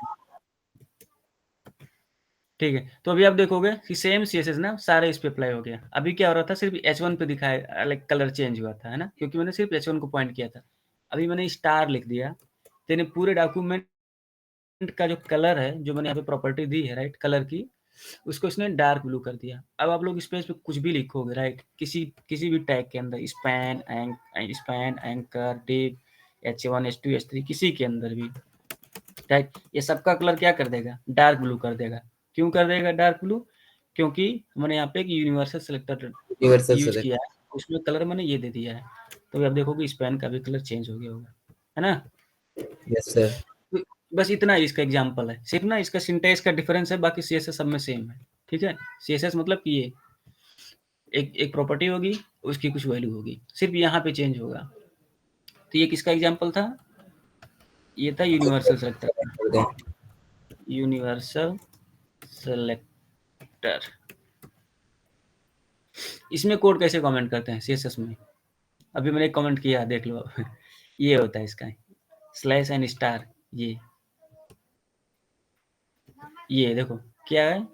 ठीक है, तो अभी आप देखोगे कि सेम CSS ना सारे इस पे अप्लाई हो गया। अभी क्या हो रहा था, सिर्फ H1 पे दिखाया, लाइक कलर चेंज हुआ था, है ना, क्योंकि मैंने सिर्फ H1 को पॉइंट किया था। अभी मैंने स्टार लिख दिया, तेने पूरे डॉक्यूमेंट का जो कलर है, जो मैंने यहाँ पे प्रॉपर्टी दी है, राइट, कलर की, उसको इसने डार्क ब्लू कर दिया। अब आप लोग इस पेज पे कुछ भी लिखोगे, राइट, किसी भी टैग के अंदर, span, anchor, div, H1, H2, H3, किसी के अंदर भी, राइट, ये सबका कलर क्या कर देगा? डार्क ब्लू कर देगा। क्यों कर देगा डार्क ब्लू? क्योंकि मैंने यहाँ पे एक universal selector universal use select. किया है, उसमें कलर मैंने ये दे दिया है। तो आप देखोगे इस पेन का भी कलर चेंज हो गया होगा, है ना। Yes sir. तो बस इतना ही इसका एग्जाम्पल है। सिर्फ ना इसका सिंटैक्स का डिफरेंस है, बाकी CSS सब में सेम है। ठीक है, CSS मतलब कि ये एक प्रॉपर्टी होगी, उसकी कुछ वैल्यू होगी, सिर्फ यहाँ पे चेंज होगा। तो ये किसका एग्जाम्पल था? ये था यूनिवर्सल सेलेक्टर। Universal selector. इसमें कोड कैसे कमेंट करते हैं CSS में? अभी मैंने कमेंट किया, देख लो आप। ये होता है इसका स्लैश एंड स्टार। ये देखो क्या है,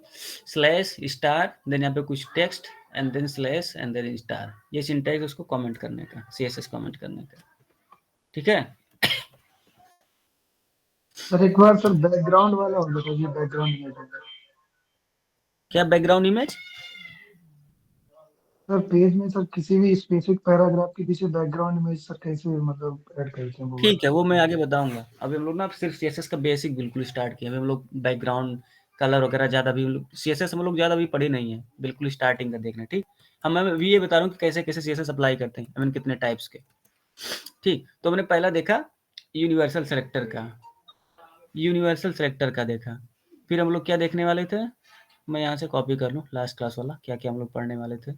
स्लैश स्टार, देन यहाँ पे कुछ text, and then slash and then star. ये सिंटैक्स उसको कमेंट करने का, CSS कमेंट करने का, ठीक है। सर एक बार सर बैकग्राउंड वाला हो बताइए, बैकग्राउंड इमेज होगा क्या बैकग्राउंड इमेज? सर पेज में सर किसी भी स्पेसिफिक पैराग्राफ के पीछे बैकग्राउंड इमेज सर कैसे मतलब ऐड करते हैं वो ठीक है, वो मैं आगे बताऊंगा। अभी हम लोग ना सिर्फ CSS का बेसिक बिल्कुल स्टार्ट किया। अभी हम लोग बैकग्राउंड कलर वगैरह ज़्यादा भी CSS हम लोग ज़्यादा भी पढ़े नहीं है, बिल्कुल स्टार्टिंग का देखना। ठीक, हम मैं भी ये बता रहा हूँ कि कैसे कैसे CSS अप्लाई करते हैं, आई मीन कितने टाइप्स के। ठीक, तो हमने पहला देखा यूनिवर्सल सेलेक्टर का, यूनिवर्सल सेलेक्टर का देखा। फिर हम लोग क्या देखने वाले थे, मैं यहाँ से कॉपी कर लूँ लास्ट क्लास वाला, क्या क्या हम लोग पढ़ने वाले थे।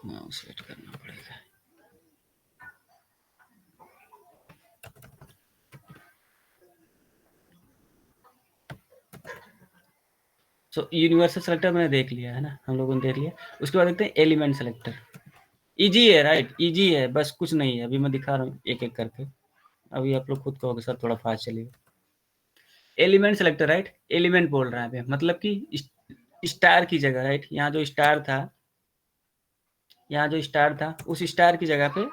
माउस सेट करना पड़ेगा। सो यूनिवर्सल सेलेक्टर मैंने देख लिया है ना, हम लोगों ने देख लिया। उसके बाद देखते हैं एलिमेंट सेलेक्टर। इजी है, राइट, इजी है, बस कुछ नहीं है। अभी मैं दिखा रहा हूँ एक एक करके, अभी आप लोग खुद कहोगे सर थोड़ा फास्ट चलिए। एलिमेंट सेलेक्टर, राइट, एलिमेंट बोल रहा है मतलब कि स्टार की जगह, राइट, यहाँ जो स्टार था, यहाँ जो स्टार था उस स्टार की जगह पे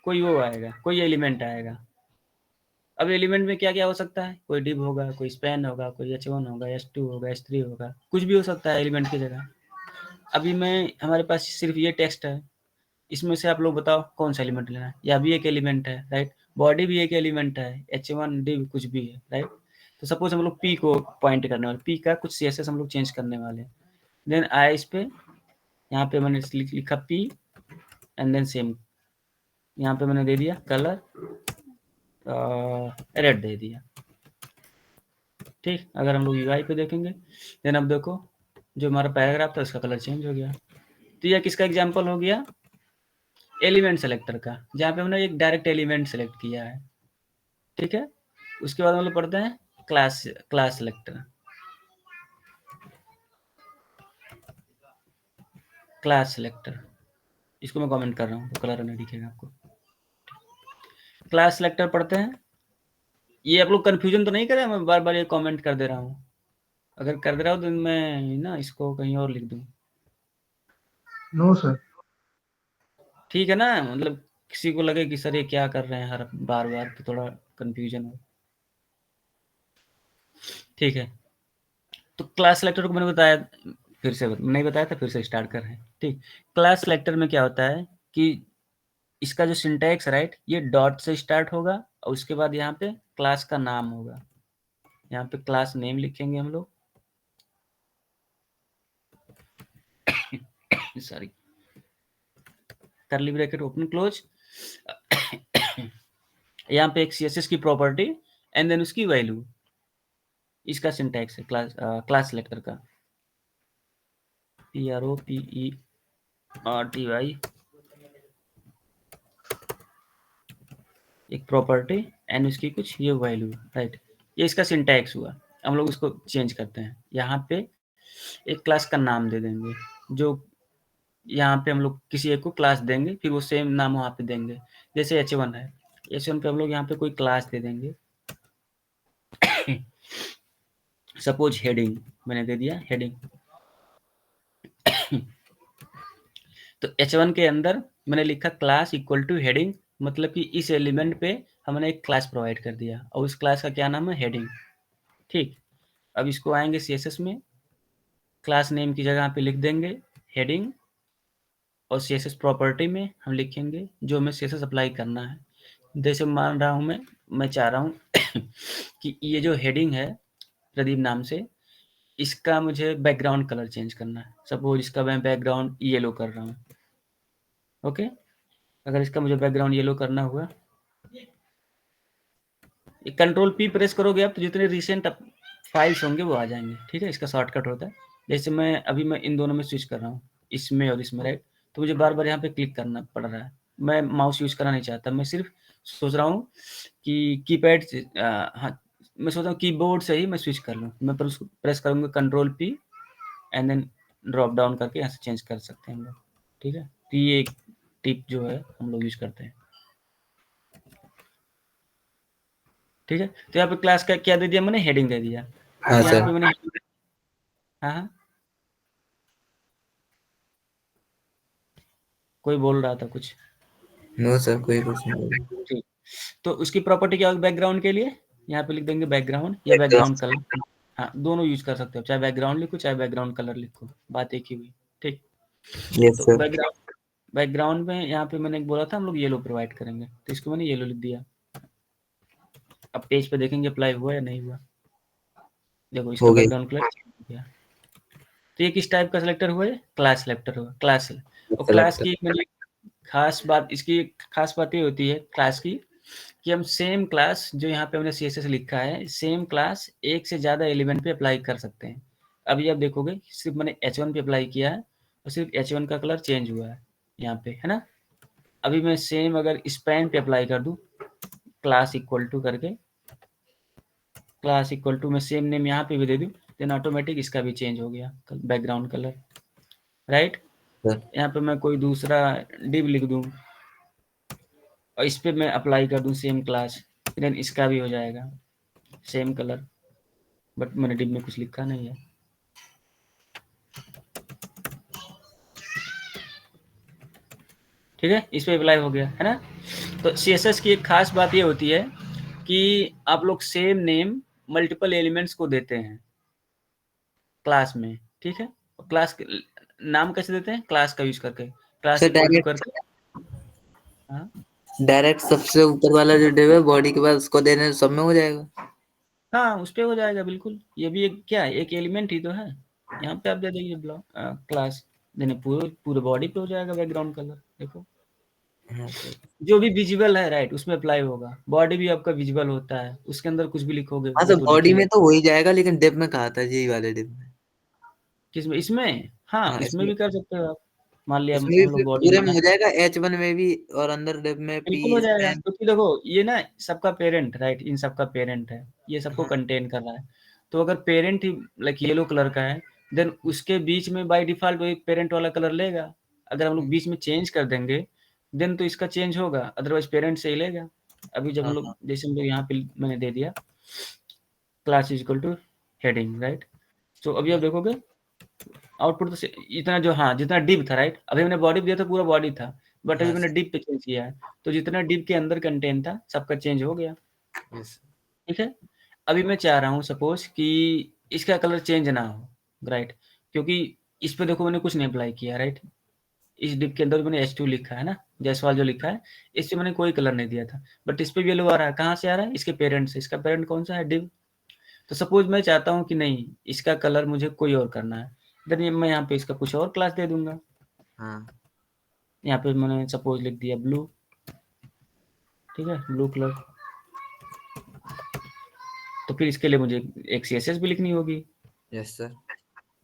कोई वो आएगा, कोई एलिमेंट आएगा। अब एलिमेंट में क्या क्या हो सकता है, कोई डिव होगा, कोई स्पैन होगा, कोई H1 होगा, H2 होगा, H3 होगा, कुछ भी हो सकता है एलिमेंट की जगह। अभी मैं हमारे पास सिर्फ ये टेक्स्ट है, इसमें से आप लोग बताओ कौन सा एलिमेंट लेना है। या भी एक एलिमेंट है, राइट, बॉडी भी एक एलिमेंट है, H1 डिव कुछ भी है, राइट। तो सपोज हम लोग P को पॉइंट करने वाले, P का कुछ CSS हम लोग चेंज करने वाले हैं। देन आया इस पे, यहाँ पे मैंने लिखा P एंड देन सेम, यहाँ पे मैंने दे दिया कलर रेड दे दिया। ठीक, अगर हम लोग UI पे देखेंगे, देन अब देखो जो हमारा पैराग्राफ था उसका कलर चेंज हो गया। तो यह किसका एग्जाम्पल हो गया, एलिमेंट सेलेक्टर का, जहाँ पे हमने एक डायरेक्ट एलिमेंट सेलेक्ट किया है। ठीक है, उसके बाद हम लोग पढ़ते हैं क्लास सेलेक्टर। क्लास सेलेक्टर, इसको मैं कमेंट कर रहा हूँ तो कलर नहीं दिखेगा आपको। क्लास सेलेक्टर पढ़ते हैं। ये आप लोग कंफ्यूजन तो नहीं करें, मैं बार बार ये कमेंट कर दे रहा हूँ। अगर कर दे रहा हूँ तो मैं ना इसको कहीं और लिख दूँ। No sir. ठीक है ना, मतलब किसी को लगे कि सर ये क्या कर रहे हैं हर बार बार, तो थोड़ा कंफ्यूजन हो। ठीक है, तो क्लास सेलेक्टर को मैंने बताया, फिर से नहीं बताया था, फिर से स्टार्ट कर रहे हैं। ठीक, क्लास सेलेक्टर में क्या होता है कि इसका जो सिंटैक्स, राइट, ये डॉट से स्टार्ट होगा और उसके बाद यहाँ पे क्लास का नाम होगा। यहाँ पे क्लास नेम लिखेंगे हम लोग, sorry, curly bracket open close, यहाँ पे एक CSS की प्रॉपर्टी एंड देन उसकी वैल्यू। इसका सिंटैक्स है क्लास सेलेक्टर का, PROPERTY, एक प्रॉपर्टी एंड उसकी कुछ ये वैल्यू, राइट। ये इसका सिंटैक्स हुआ। हम लोग इसको चेंज करते हैं, यहाँ पे एक क्लास का नाम दे देंगे, जो यहाँ पे हम लोग किसी एक को क्लास देंगे, फिर वो सेम नाम वहाँ पे देंगे। जैसे H1 है, H1 पे हम लोग यहाँ पे कोई क्लास दे देंगे, सपोज हेडिंग मैंने दे दिया, हेडिंग। तो H1 के अंदर मैंने लिखा क्लास इक्वल टू हेडिंग, मतलब कि इस एलिमेंट पे हमने एक क्लास प्रोवाइड कर दिया और उस क्लास का क्या नाम है, हेडिंग। ठीक, अब इसको आएंगे CSS में, क्लास नेम की जगह पे लिख देंगे हेडिंग और CSS प्रॉपर्टी में हम लिखेंगे जो हमें CSS अप्लाई करना है। जैसे मान रहा हूँ मैं चाह रहा हूँ कि ये जो हेडिंग है प्रदीप नाम से, इसका मुझे बैकग्राउंड कलर चेंज करना है। सपोज इसका मैं बैकग्राउंड येलो कर रहा हूँ। ओके, अगर इसका मुझे बैकग्राउंड येलो करना हुआ, कंट्रोल P प्रेस करोगे आप तो जितने रिसेंट फाइल्स होंगे वो आ जाएंगे। ठीक है, इसका शॉर्टकट होता है। जैसे मैं इन दोनों में स्विच कर रहा हूँ, इसमें और इसमें, राइट, तो मुझे बार बार यहाँ पे क्लिक करना पड़ रहा है। मैं माउस यूज करना नहीं चाहता, मैं सिर्फ सोच रहा हूँ कि कीपैड, हाँ, मैं सोच रहा हूँ कीबोर्ड से ही मैं स्विच कर लूँ। मैं पर उसको प्रेस करूँगा control P and then drop down करके यहाँ से चेंज कर सकते हैं हम लोग। ठीक है, तो ये टिप जो है हम लोग यूज करते हैं। ठीक है, तो यहाँ पे क्लास का क्या दे दिया मैंने, हेडिंग दे दिया। हाँ यहाँ सर। पे मैंने हाँ कोई बोल रहा था कुछ। नो सर, कोई कुछ नहीं बोला। ठीक, तो उसकी प्रॉपर्टी क्या होगी बैकग्राउंड के लिए, यहाँ पे लिख देंगे बैकग्राउंड या बैकग्राउंड कलर। हाँ, दोनों यूज कर सकते हो, चाहे बैकग्राउंड लिखो चाहे बैकग्राउंड कलर लिखो, बात एक ही हुई। ठीक, यस तो सर। बैकग्राउंड में यहाँ पे मैंने बोला था हम लोग येलो प्रोवाइड करेंगे, तो इसको मैंने येलो लिख दिया। अब पेज पे देखेंगे अप्लाई हुआ या नहीं हुआ। देखो इसका हो गया। बैकग्राउंड कलर चेंज हो गया। तो ये किस टाइप का सिलेक्टर हुआ है, क्लास सिलेक्टर हुआ, क्लास। और क्लास की मैंने खास बात, इसकी खास बात ये होती है क्लास की कि हम सेम क्लास जो यहाँ पे हमने CSS लिखा है, सेम क्लास एक से ज़्यादा एलिमेंट पे अप्लाई कर सकते हैं। अभी आप देखोगे सिर्फ मैंने H1 पे अप्लाई किया है और सिर्फ H1 का कलर चेंज हुआ है यहाँ पे, है ना। अभी मैं सेम अगर स्पैन पे अप्लाई कर दूँ, क्लास इक्वल टू करके, क्लास इक्वल टू मैं सेम नेम यहाँ पे भी दे दूँ, देन ऑटोमेटिक इसका भी चेंज हो गया बैकग्राउंड कलर, राइट। यहाँ पे मैं कोई दूसरा डिव लिख दूँ और इस पे मैं अप्लाई कर दूँ सेम क्लास, देन इसका भी हो जाएगा सेम कलर, बट मैंने डिव में कुछ लिखा नहीं है। ठीक है, इस पे अप्लाई हो गया, है ना। तो CSS की एक खास बात ये होती है कि आप लोग सेम नेम मल्टीपल एलिमेंट्स को देते हैं क्लास में। ठीक है, क्लास नाम कैसे देते हैं, क्लास का यूज करके, class sir equal to direct करके। हाँ डायरेक्ट सबसे ऊपर वाला जो डिव है बॉडी के बाद उसको देने से सब में हो जाएगा। हाँ, उस पे हो जाएगा बिल्कुल। ये भी एक क्या है, एक एलिमेंट ही तो है। यहाँ पे आप दे देंगे ब्लॉक क्लास, देने पूरे बॉडी पे हो जाएगा बैकग्राउंड कलर। देखो हाँ सर। जो भी विजिबल है, राइट, उसमें अप्लाई होगा। बॉडी भी आपका विजिबल होता है, उसके अंदर कुछ भी लिखोगे हाँ वो सर, तो बॉडी में दिखेगा। तो हो ही जाएगा, लेकिन डिव में कहा था, यही वाले डिव में। किसमें, इसमें? हाँ, हाँ, इसमें भी कर सकते हो आप। मान लिया इसमें भी हम लोग फिर बॉडी पूरे में में हो जाएगा, H1 में भी और अंदर डिव में बिल्कुल हो P जाएगा, स्पैन। क्योंकि देखो ये ना सबका पेरेंट, राइट, इन सबका पेरेंट है, ये सबको हाँ। कंटेन कर रहा है। तो अगर पेरेंट ही लाइक येलो कलर का है, देन उसके बीच में बाय डिफॉल्ट वही पेरेंट वाला कलर लेगा। अगर हम लोग बीच में चेंज कर देंगे देन तो इसका चेंज होगा, अदरवाइज पेरेंट से ही लेगा। अभी जब हम लोग जैसे हम लोग यहाँ पे मैंने दे दिया class is equal two heading, right. तो अभी आप देखोगे आउटपुट तो इतना जो, हाँ, जितना डिव था, राइट, अभी मैंने बॉडी दिया था, पूरा बॉडी था, बट अभी हाँ मैंने सर। डिव पे चेंज किया है, तो जितना डिव के अंदर कंटेंट था सबका चेंज हो गया। यस। ठीक है, अभी मैं चाह रहा हूँ सपोज कि इसका कलर चेंज ना हो, राइट, क्योंकि इस पे देखो मैंने कुछ नहीं अप्लाई किया, राइट। इस डिव के अंदर मैंने H2 लिखा है ना, जायसवाल जो लिखा है, इस पे मैंने कोई कलर नहीं दिया था, बट इस पे भी येलो आ रहा है। कहाँ से आ रहा है, इसके पेरेंट से। इसका पेरेंट कौन सा है, डिव। तो सपोज मैं चाहता हूँ कि नहीं, इसका कलर मुझे कोई और करना है, देन मैं यहाँ पे इसका कुछ और क्लास दे दूंगा। हाँ। यहाँ पे मैंने सपोज लिख दिया ब्लू, ठीक है, ब्लू कलर। तो फिर इसके लिए मुझे एक CSS भी लिखनी होगी, यस सर।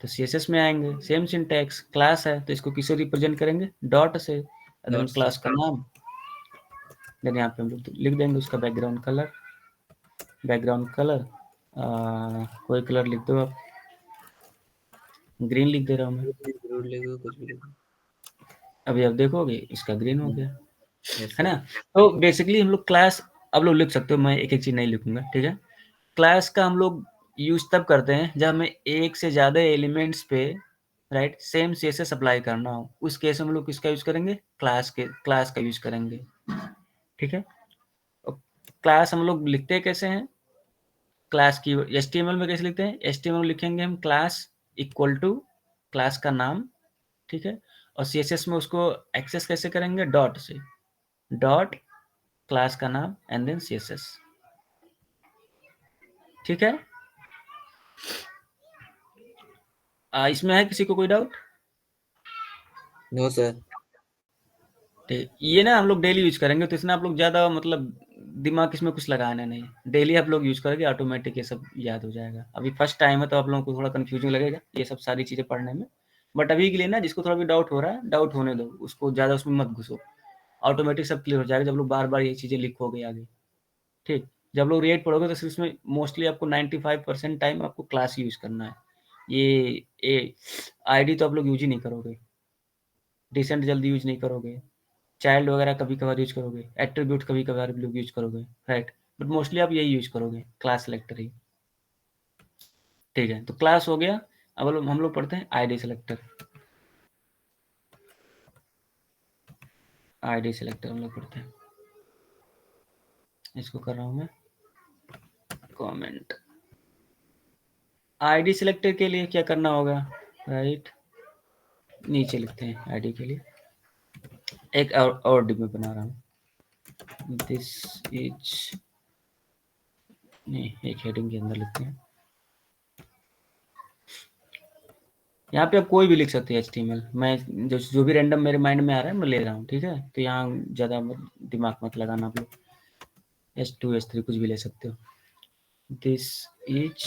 तो CSS में आएंगे, सेम सिंटैक्स, क्लास है तो इसको किससे रिप्रेजेंट करेंगे, डॉट से, देन Dot क्लास का नाम, देन यहाँ पे हम लोग लिख देंगे उसका बैकग्राउंड कलर। बैकग्राउंड कलर कोई कलर लिख दो आप, ग्रीन लिख दे रहा हूँ मैं। जरूर लिखो, कुछ भी लिखो। अभी आप देखोगे इसका ग्रीन हो गया, यस है ना। सर। तो बेसिकली हम लोग क्लास, अब लोग लिख सकते हो, मैं एक एक चीज नहीं लिखूंगा, ठीक है। क्लास का हम लोग यूज तब करते हैं जब हमें एक से ज्यादा एलिमेंट्स पे, राइट, सेम CSS अप्लाई करना हो। उस केस में हम लोग किसका यूज करेंगे, क्लास का यूज करेंगे। ठीक है, क्लास हम लोग लिखते कैसे हैं, क्लास की HTML में कैसे लिखते हैं, HTML में लिखेंगे हम क्लास इक्वल टू क्लास का नाम, ठीक है। और CSS में उसको एक्सेस कैसे करेंगे, डॉट से, डॉट क्लास का नाम एंड देन CSS। ठीक है, इसमें है किसी को कोई डाउट? No sir. ठीक, ये ना हम लोग डेली यूज करेंगे, तो इसमें आप लोग ज्यादा मतलब दिमाग इसमें कुछ लगाना नहीं, डेली आप लोग यूज करोगे ऑटोमेटिक ये सब याद हो जाएगा। अभी फर्स्ट टाइम है तो आप लोगों को थोड़ा कंफ्यूजिंग लगेगा ये सब सारी चीजें पढ़ने में, बट अभी के लिए ना जिसको थोड़ा भी डाउट हो रहा है, डाउट होने दो, उसको ज्यादा उसमें मत घुसो, ऑटोमेटिक सब क्लियर हो जाएगा जब लोग बार बार ये चीजें लिखोगे आगे। ठीक, जब लोग रिएक्ट पढ़ोगे तो सिर्फ इसमें मोस्टली आपको 95% टाइम आपको क्लास यूज करना है। ये ID तो आप लोग यूज ही नहीं करोगे, डिसेंट जल्दी यूज नहीं करोगे, चाइल्ड वगैरह कभी कभार यूज करोगे, एट्रीब्यूट कभी कभार लोग यूज करोगे, राइट, बट मोस्टली आप यही यूज करोगे, क्लास सिलेक्टर ही। ठीक है, तो क्लास हो गया। अब हम लोग पढ़ते हैं आईडी सिलेक्टर। आईडी सिलेक्टर हम लोग पढ़ते हैं, इसको कर रहा हूं मैं कमेंट। आईडी सिलेक्टर के लिए क्या करना होगा, राइट, नीचे लिखते हैं आईडी के लिए, एक और डिब में बना रहा हूँ, दिस इज, नहीं, एक हेडिंग के अंदर लिखते हैं। यहाँ पे आप कोई भी लिख सकते हैं HTML, मैं जो भी रैंडम मेरे माइंड में आ रहा है मैं ले रहा हूँ, ठीक है, तो यहाँ ज़्यादा दिमाग मत लगाना आप लोग, H2 H3 कुछ भी ले सकते हो। This is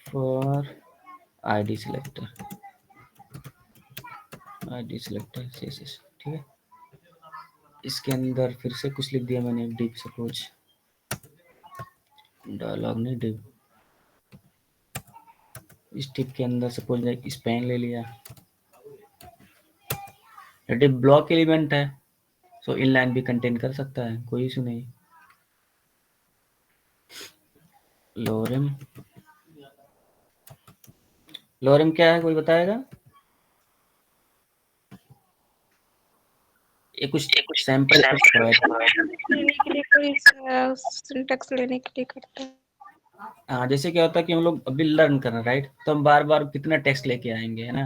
for ID selector, ID selector CSS, ठीक है। इसके अंदर फिर से कुछ लिख दिया मैंने, डिव सपोज, डायलॉग नहीं डिव, इस डिव के अंदर सपोज एक स्पैन ले लिया, डिव ब्लॉक एलिमेंट है, सो इनलाइन भी कंटेन कर सकता है, कोई इशू नहीं। लोरेम, लोरेम क्या है, कोई बताएगा? ये कुछ सैंपल लेने के लिए कोई सिंटेक्स लेने के लिए करता है। हाँ, जैसे क्या होता है कि हम लोग अभी लर्न कर रहे हैं, राइट, तो हम बार बार कितना टेक्स्ट लेके आएंगे, है ना,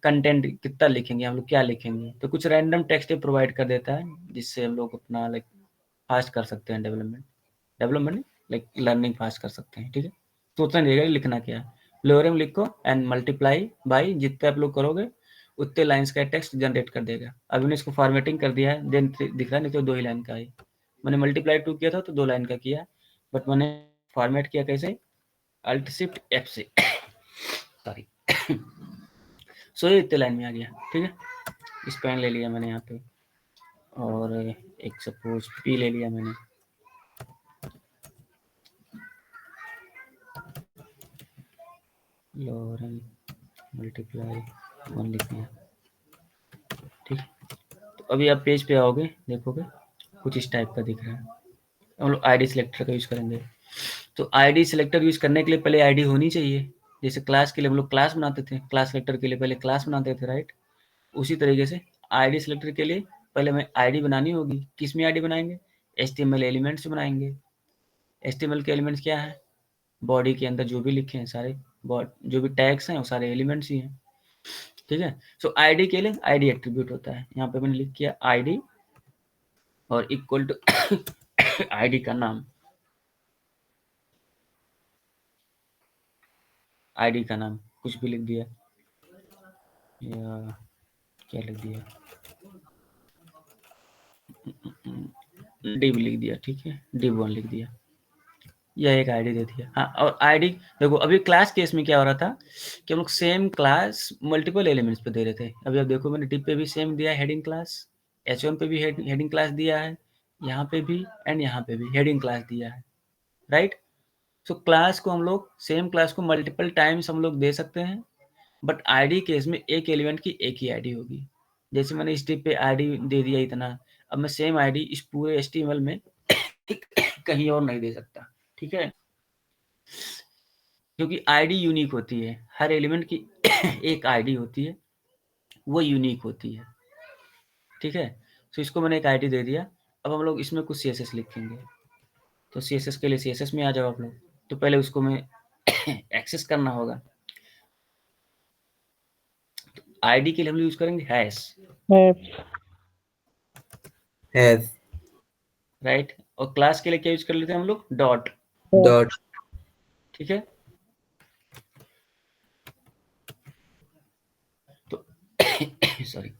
कंटेंट कितना लिखेंगे हम लोग, क्या लिखेंगे, तो कुछ रैंडम टेक्स्ट प्रोवाइड कर देता है जिससे हम लोग अपना लाइक फास्ट कर सकते हैं, डेवलपमेंट लाइक लर्निंग फास्ट कर सकते हैं, ठीक है। सोचना नहीं रहेगा लिखना क्या है, लोरेम लिखो एंड मल्टीप्लाई बाई, जितने आप लोग करोगे उतने लाइन्स का टेक्स्ट जनरेट कर देगा। अभी मैंने इसको फॉर्मेटिंग कर दिया है, देन दिख रहा है, नहीं तो 2 ही लाइन का है, मैंने मल्टीप्लाई 2 किया था तो 2 लाइन का किया, बट मैंने फॉर्मेट किया कैसे, अल्ट शिफ्ट F से सॉरी सो ये इतने लाइन में आ गया, ठीक है। स्पैन ले लिया मैंने यहाँ पे, और एक सपोज P ले लिया मैंने, लोरेम मल्टीप्लाई 1 लिख दिया, ठीक। तो अभी आप पेज पे आओगे, देखोगे कुछ इस टाइप का दिख रहा है। हम लोग आईडी सिलेक्टर का यूज करेंगे, तो आईडी सिलेक्टर यूज करने के लिए पहले आईडी होनी चाहिए, जैसे क्लास के लिए हम लोग क्लास बनाते थे, क्लास सिलेक्टर के लिए पहले क्लास बनाते थे, राइट, उसी तरीके से आईडी सिलेक्टर के लिए पहले हमें आईडी बनानी होगी। किस में आईडी बनाएंगे, HTML एलिमेंट्स बनाएंगे। HTML के एलिमेंट्स क्या है, बॉडी के अंदर जो भी लिखे हैं सारे, जो भी टैग्स हैं वो सारे एलिमेंट्स ही हैं, ठीक है। सो आईडी के लिए आईडी एट्रीब्यूट होता है, यहाँ पे मैंने लिख किया आईडी और इक्वल टू आईडी का नाम, आईडी का नाम कुछ भी लिख दिया, या क्या लिख दिया, डिव लिख दिया, ठीक है, div1 लिख दिया, यह एक आईडी दे दिया। हाँ, और आईडी देखो, अभी क्लास केस में क्या हो रहा था कि हम लोग सेम क्लास मल्टीपल एलिमेंट्स पे दे रहे थे। अभी आप देखो मैंने डिव पे भी सेम दिया हेडिंग क्लास, H1 पे भी हेडिंग क्लास दिया है, यहाँ पे भी एंड यहाँ पे भी हेडिंग क्लास दिया है, राइट। सो क्लास को हम लोग, सेम क्लास को मल्टीपल टाइम्स हम लोग दे सकते हैं, बट आईडी केस में एक एलिमेंट की एक ही आईडी होगी। जैसे मैंने इस डिव पे आईडी दे दिया इतना, अब मैं सेम आईडी इस पूरे HTML में कहीं और नहीं दे सकता, ठीक है, क्योंकि आईडी यूनिक होती है, हर एलिमेंट की एक आईडी होती है, वो यूनिक होती है, ठीक है। तो इसको मैंने एक आईडी दे दिया। अब हम लोग इसमें कुछ CSS लिखेंगे, तो CSS के लिए CSS में आ जाओ आप लोग, तो पहले उसको मैं एक्सेस करना होगा, आईडी के लिए हम लोग यूज करेंगे हैश, राइट, और क्लास के लिए क्या यूज कर लेते हैं हम लोग, डॉट, ठीक है। तो सॉरी,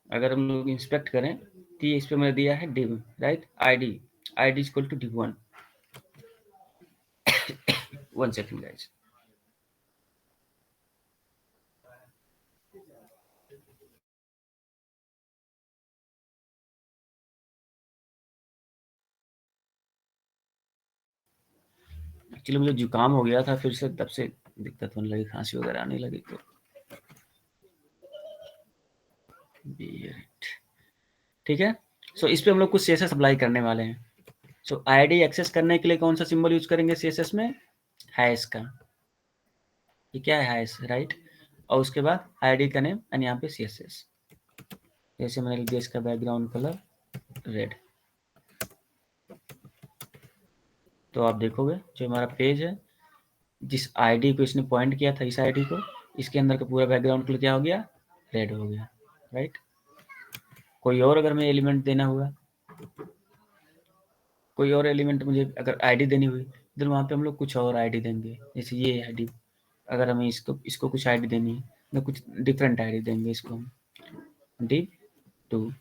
अगर हम लोग इंस्पेक्ट करें तो इस पे मैंने दिया है div, right, id equal to div1। 1 second guys, actually मुझे जुकाम हो गया था फिर से, तब से दिक्कत होने लगी, खांसी वगैरह आने लगी, तो ठीक है। सो इस पे हम लोग कुछ सीएसएस अप्लाई करने वाले हैं। सो आईडी एक्सेस करने के लिए कौन सा सिंबल यूज करेंगे सीएसएस में? हैश का। ये क्या है? Hash, right. और उसके बाद आईडी का नेम एंड यहाँ पे सीएसएस। जैसे मैंने लिख दिया इसका बैकग्राउंड कलर रेड। तो आप देखोगे जो हमारा पेज है, जिस आईडी को इसने पॉइंट किया था, इस आईडी को, इसके अंदर का पूरा बैकग्राउंड कलर क्या हो गया? रेड हो गया, राइट। कोई और अगर मैं एलिमेंट देना हुआ, कोई और एलिमेंट मुझे अगर आईडी देनी हुई, फिर वहाँ पे हम लोग कुछ और आईडी देंगे। जैसे ये आईडी, अगर हमें इसको कुछ आईडी देनी है तो कुछ डिफरेंट आईडी देंगे इसको हम, div2।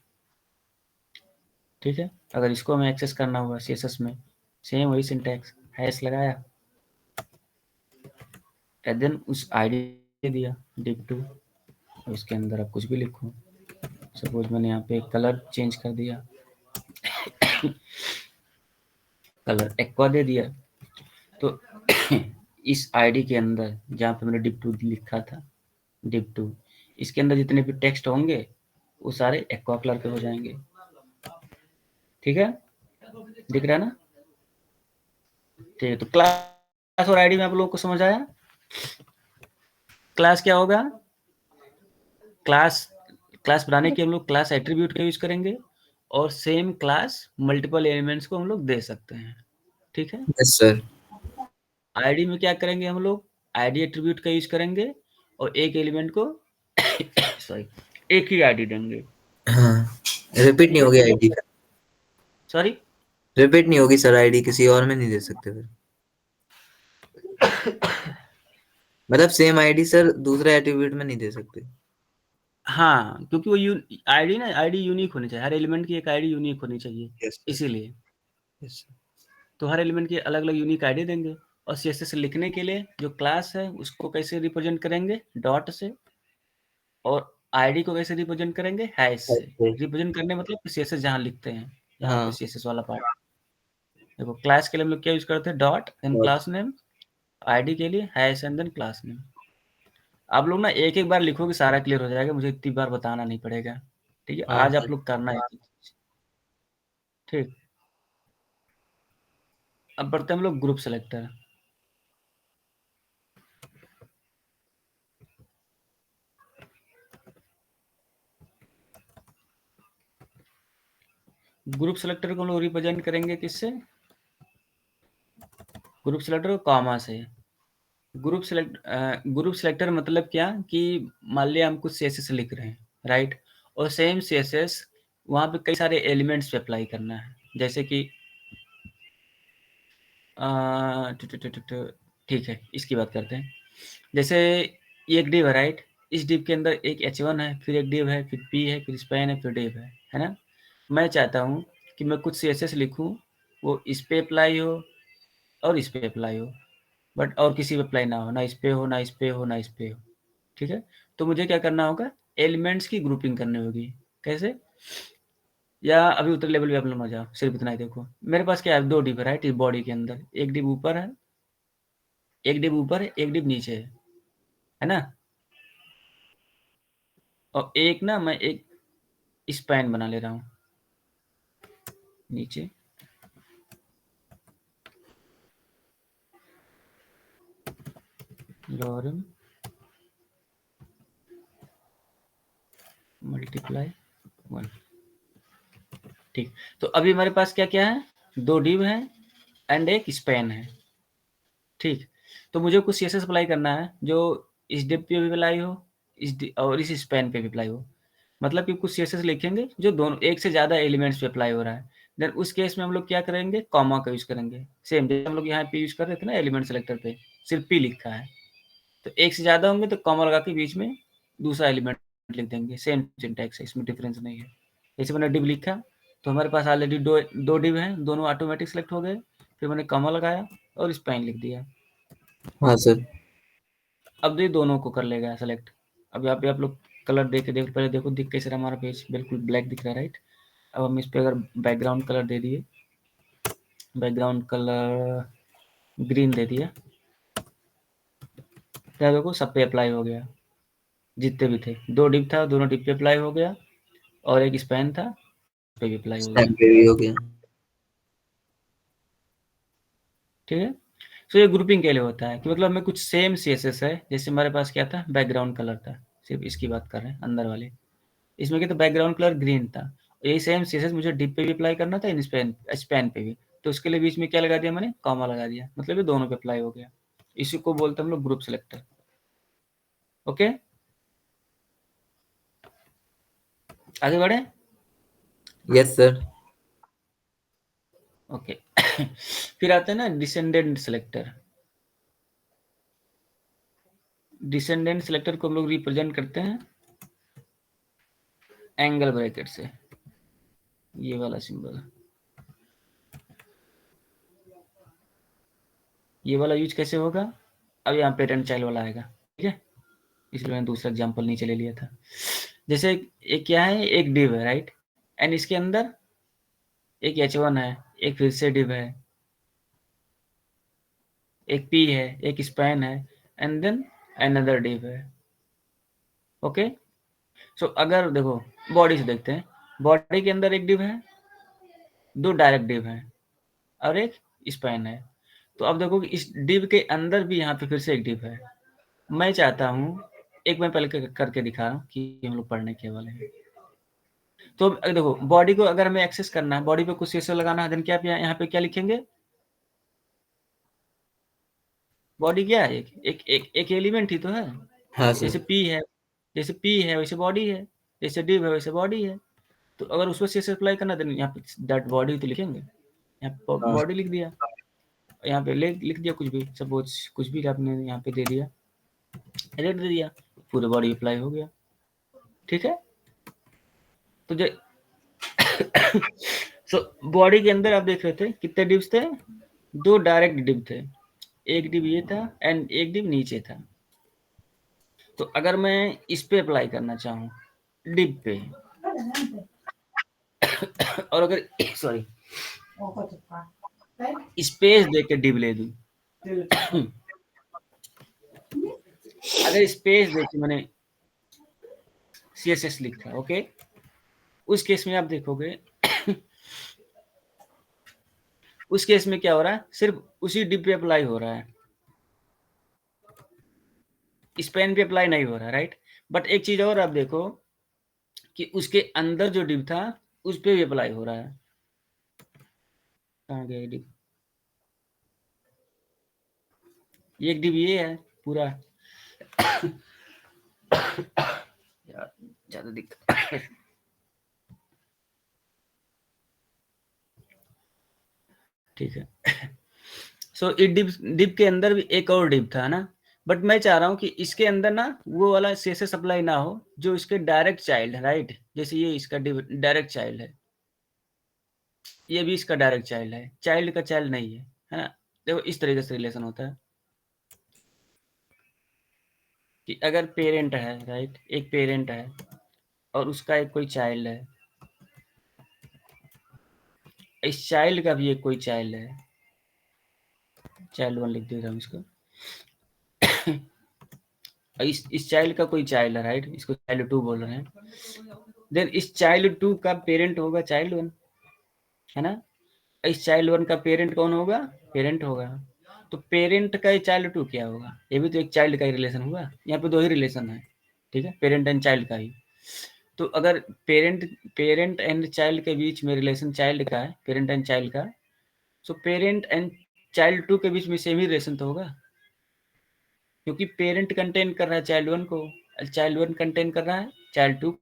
ठीक है। अगर इसको हमें एक्सेस करना हुआ सीएसएस में, सेम वही सिंटैक्स, हैश लगाया, देन उस आईडी दिया div2, और उसके अंदर आप कुछ भी लिखो। सपोज मैंने यहाँ पे कलर चेंज कर दिया, कलर एक्वा दे दिया। तो इस आईडी के अंदर जहाँ पे मैंने div2 लिखा था, div2, इसके अंदर जितने भी टेक्स्ट होंगे वो सारे एक्वा कलर के हो जाएंगे। ठीक है, दिख रहा है ना? ठीक है। तो क्लास और आईडी में आप लोगों को समझ आया? क्लास क्या होगा? क्लास बनाने के हम लोग क्लास एट्रीब्यूट का यूज करेंगे, और सेम क्लास मल्टीपल एलिमेंट्स को हम लोग दे सकते हैं। ठीक है। Yes sir. आईडी में क्या करेंगे हम लोग? आईडी एट्रीब्यूट का यूज करेंगे और एक एलिमेंट को सॉरी एक ही आईडी देंगे। हाँ, रिपीट नहीं होगी आईडी। सॉरी, रिपीट नहीं होगी सर आईडी, किसी और में नहीं दे सकते फिर। मतलब सेम आईडी सर दूसरे एट्रीब्यूट में नहीं दे सकते। हाँ, क्योंकि वो आईडी यूनिक होनी चाहिए, हर एलिमेंट की एक आईडी यूनिक होनी चाहिए, यस इसीलिए। यस तो हर एलिमेंट की अलग अलग यूनिक आईडी देंगे। और सीएसएस लिखने के लिए जो क्लास है उसको कैसे रिप्रेजेंट करेंगे? डॉट से। और आईडी को कैसे रिप्रेजेंट करेंगे? हैश से। रिप्रेजेंट करने मतलब सीएसएस जहाँ लिखते हैं, यहाँ पे हाँ। सीएसएस वाला पार्ट। देखो क्लास के लिए हम लोग क्या यूज करते हैं? Dot then class name. ID के लिए hash and then class name. आप लोग ना एक एक बार लिखोगे सारा क्लियर हो जाएगा, मुझे इतनी बार बताना नहीं पड़ेगा। ठीक है, हाँ, आज आप लोग करना है। ठीक, अब बढ़ते हैं हम लोग ग्रुप सेलेक्टर। ग्रुप सेलेक्टर को हम लोग रिप्रेजेंट करेंगे किससे? ग्रुप सेलेक्टर को कॉमा से। ग्रुप सेलेक्टर मतलब क्या कि मान लिया हम कुछ सीएसएस लिख रहे हैं, राइट, और सेम सीएसएस वहाँ पे कई सारे एलिमेंट्स पे अप्लाई करना है। जैसे कि ठीक है, इसकी बात करते हैं। जैसे ये एक डिव है, राइट, इस डिव के अंदर एक h1 है, फिर एक डिव है, फिर p है, फिर स्पैन है, फिर डिव है ना। मैं चाहता हूँ कि मैं कुछ सीएसएस लिखूँ, वो इस पे अप्लाई हो और इस पे अप्लाई हो, बट और किसी पे अप्लाई ना हो, ना इस पे हो, ना इस पे हो, ना इस पे हो। ठीक है, तो मुझे क्या करना होगा? एलिमेंट्स की ग्रुपिंग करनी होगी। कैसे? या अभी उतर लेवल पे आप लोग ना जाओ, सिर्फ इतना ही देखो। मेरे पास क्या है? 2 डिव है, राइट, इस बॉडी के अंदर एक डिव ऊपर है, एक डिव ऊपर है, एक डिव नीचे है ना। और एक ना मैं एक स्पैन बना ले रहा हूँ नीचे। Lorem multiply 1। ठीक, तो अभी हमारे पास क्या क्या है? 2 डिव है एंड एक स्पैन है। ठीक, तो मुझे कुछ सीएसएस अप्लाई करना है जो इस डिव पे भी अप्लाई हो, और इस स्पैन पे भी अप्लाई हो। मतलब कि कुछ सीएसएस लिखेंगे जो दोनों एक से ज़्यादा एलिमेंट्स पे अप्लाई हो रहा है। देन उस केस में हम लोग क्या करेंगे? कॉमा का यूज़ करेंगे। सेम जैसे हम लोग यहाँ पे यूज़ कर रहे थे ना एलिमेंट सेलेक्टर पे, सिर्फ पी लिखा है, तो एक से ज़्यादा होंगे तो कॉमा लगा के बीच में दूसरा एलिमेंट लिख देंगे। सेम सिंटैक्स है, इसमें डिफरेंस नहीं है। जैसे मैंने डिव लिखा तो हमारे पास ऑलरेडी दो डिव हैं, दोनों ऑटोमेटिक सेलेक्ट हो गए। फिर मैंने कॉमा लगाया और स्पैन लिख दिया। हाँ सर। अब ये दोनों को कर लेगा सेलेक्ट। अब यहाँ पे आप लोग कलर देख पहले देखो दिख कैसे रहा हमारा पेज, बिल्कुल ब्लैक दिख रहा है, राइट। अब हम इस पे अगर बैकग्राउंड कलर दे दिए, बैकग्राउंड कलर ग्रीन दे दिया, क्या देखो सब पे अप्लाई हो गया, जितने भी थे। 2 डिव था, दोनों डिव पे अप्लाई हो गया, और एक स्पैन था, उस पे भी अप्लाई हो गया। स्टैम्प पे भी हो गया। ठीक है, तो ये ग्रुपिंग के लिए होता है कि मतलब में कुछ सेम सीएसएस है, जैसे हमारे पास क्या था, बैकग्राउंड कलर था, सिर्फ इसकी बात कर रहे हैं अंदर वाले। इसमें क्या था, बैकग्राउंड कलर ग्रीन था, यही सेम सीएसएस मुझे डिप पे भी अप्लाई करना था, इन स्पैन पे भी, तो उसके लिए बीच में क्या लगा दिया मैंने, कॉमा लगा दिया, मतलब ये दोनों पे अप्लाई हो गया। इसी को बोलते हैं हम लोग ग्रुप सिलेक्टर। ओके, आगे बढ़े। Yes sir. ओके फिर आते हैं ना डिसेंडेंट सिलेक्टर। डिसेंडेंट सिलेक्टर को हम लोग रिप्रेजेंट करते हैं एंगल ब्रैकेट से, ये वाला सिंबल, ये वाला यूज कैसे होगा, अब यहाँ पेरेंट चाइल्ड वाला आएगा, ठीक है, इसलिए मैंने दूसरा एग्जांपल नीचे ले लिया था। जैसे एक क्या है, एक डिव है, राइट, एंड इसके अंदर एक H1 है, एक फिर से डिव है, एक P है, एक स्पैन है, एंड देन अनदर डिव है। ओके, सो अगर देखो बॉडी से देखते हैं, बॉडी के अंदर एक डिव है, दो डायरेक्ट डिव है और एक स्पैन है। तो अब देखो कि इस डिव के अंदर भी यहाँ पे फिर से एक डिव है। मैं चाहता हूँ, एक मैं पहले करके दिखा रहा हूँ कि हम लोग पढ़ने के वाले हैं। तो देखो बॉडी को अगर हमें एक्सेस करना है, बॉडी पे कुछ सीएसएस लगाना है, देन क्या यहाँ पे क्या लिखेंगे, बॉडी क्या है, एक एलिमेंट ही तो है। हाँ जैसे सर। पी है, जैसे पी है वैसे बॉडी है, जैसे डिव है वैसे बॉडी है। तो अगर उसको सीएसएस अप्लाई करना, देन यहाँ पे दैट बॉडी तो लिखेंगे, यहाँ पे बॉडी लिख दिया, यहाँ पे लिख दिया कुछ भी, सपोज कुछ भी आपने यहाँ पे दे दिया, रेड दे दिया, पूरे बॉडी अप्लाई हो गया। ठीक है, तो जो सो बॉडी के अंदर आप देख रहे थे कितने डिव्स थे, दो डायरेक्ट डिव थे, एक डिव ये था एंड एक डिव नीचे था। तो अगर मैं इस पे अप्लाई करना चाहूँ डिव पे और अगर सॉरी स्पेस देके डिव ले दूं, अगर स्पेस देके मैंने सीएसएस लिखा, ओके, उस केस में आप देखोगे उस केस में क्या हो रहा है, सिर्फ उसी डिव पे अप्लाई हो रहा है, स्पेन पे अप्लाई नहीं हो रहा, राइट। बट एक चीज और आप देखो कि उसके अंदर जो डिव था उस पे भी अप्लाई हो रहा है। कहाँ गया डिव, ये एक डिव ये है पूरा यार ज्यादा दिक्कत ठीक है। सो इस डिव के अंदर भी एक और डिव था ना, बट मैं चाह रहा हूँ कि इसके अंदर ना वो वाला सीएसएस अप्लाई ना हो जो इसके डायरेक्ट चाइल्ड है, राइट। जैसे ये इसका डिव डायरेक्ट चाइल्ड है, ये भी इसका डायरेक्ट चाइल्ड है, चाइल्ड का चाइल्ड नहीं है ना। देखो इस तरीके से रिलेशन होता है कि अगर पेरेंट है, राइट, एक पेरेंट है और उसका एक कोई चाइल्ड है, इस चाइल्ड का भी एक कोई चाइल्ड है, चाइल्ड 1 लिख दे रहा हूँ इसको इस चाइल्ड का कोई चाइल्ड है, राइट, इसको चाइल्ड 2 बोल रहे हैं। देन इस चाइल्ड 2 का पेरेंट होगा चाइल्ड 1, है ना। इस चाइल्ड 1 का पेरेंट कौन होगा, पेरेंट होगा। तो पेरेंट का चाइल्ड 2 क्या होगा, ये भी तो एक चाइल्ड का ही रिलेशन हुआ, यहाँ पे दो ही रिलेशन है, ठीक है, पेरेंट एंड चाइल्ड का ही। तो अगर पेरेंट एंड चाइल्ड के बीच में रिलेशन चाइल्ड का है, पेरेंट एंड चाइल्ड का, सो पेरेंट एंड चाइल्ड 2 के बीच में सेम ही रिलेशन तो होगा, क्योंकि पेरेंट कंटेन कर रहा है चाइल्ड 1 को, चाइल्ड 1 कंटेन कर रहा है चाइल्ड 2,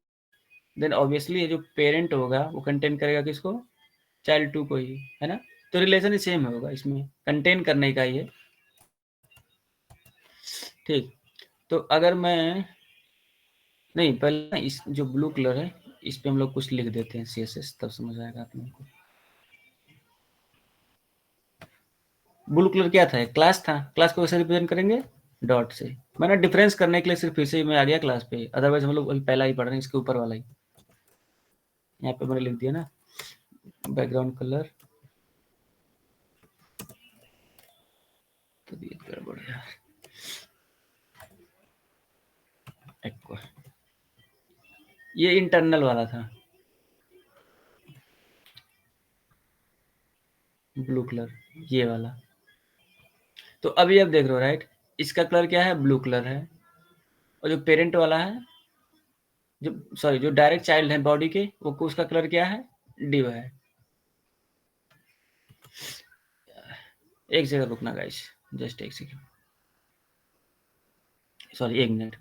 देन ऑब्वियसली ये जो पेरेंट होगा वो कंटेन करेगा किसको, चाइल्ड 2 को ही, है ना। तो रिलेशन ही सेम होगा, इसमें कंटेन करने का ही है, ठीक। तो अगर मैं नहीं, पहले इस जो ब्लू कलर है इस पे हम लोग कुछ लिख देते हैं सीएसएस, तब समझ आएगा आप लोगों को। ब्लू कलर क्या था, क्लास था, क्लास को कैसे रिप्रेजेंट करेंगे, डॉट से। मैंने डिफरेंस करने के लिए सिर्फ फिर से मैं आ गया क्लास पे, अदरवाइज हम लोग पहला ही पढ़ रहे हैं, इसके ऊपर वाला ही। यहाँ पे मैंने लिख दिया ना बैकग्राउंड कलर, तबीयत गड़बड़ है यार, ये इंटरनल वाला था, ब्लू कलर, ये वाला। तो अभी आप देख रहे हो राइट, इसका कलर क्या है, ब्लू कलर है, और जो पेरेंट वाला है, जो डायरेक्ट चाइल्ड है बॉडी के, वो उसका कलर क्या है, डिव है। एक सेकंड रुकना गाइस, जस्ट एक second, sorry 1 minute.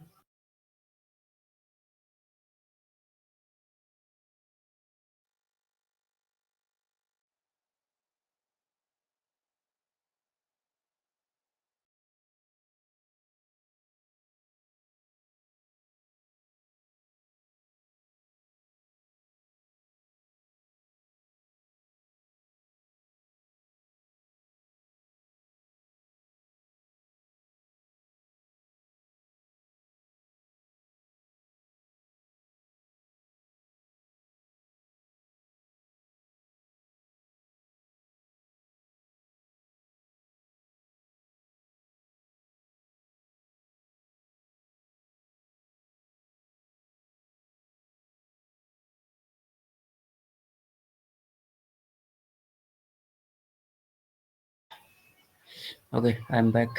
Okay, I am back.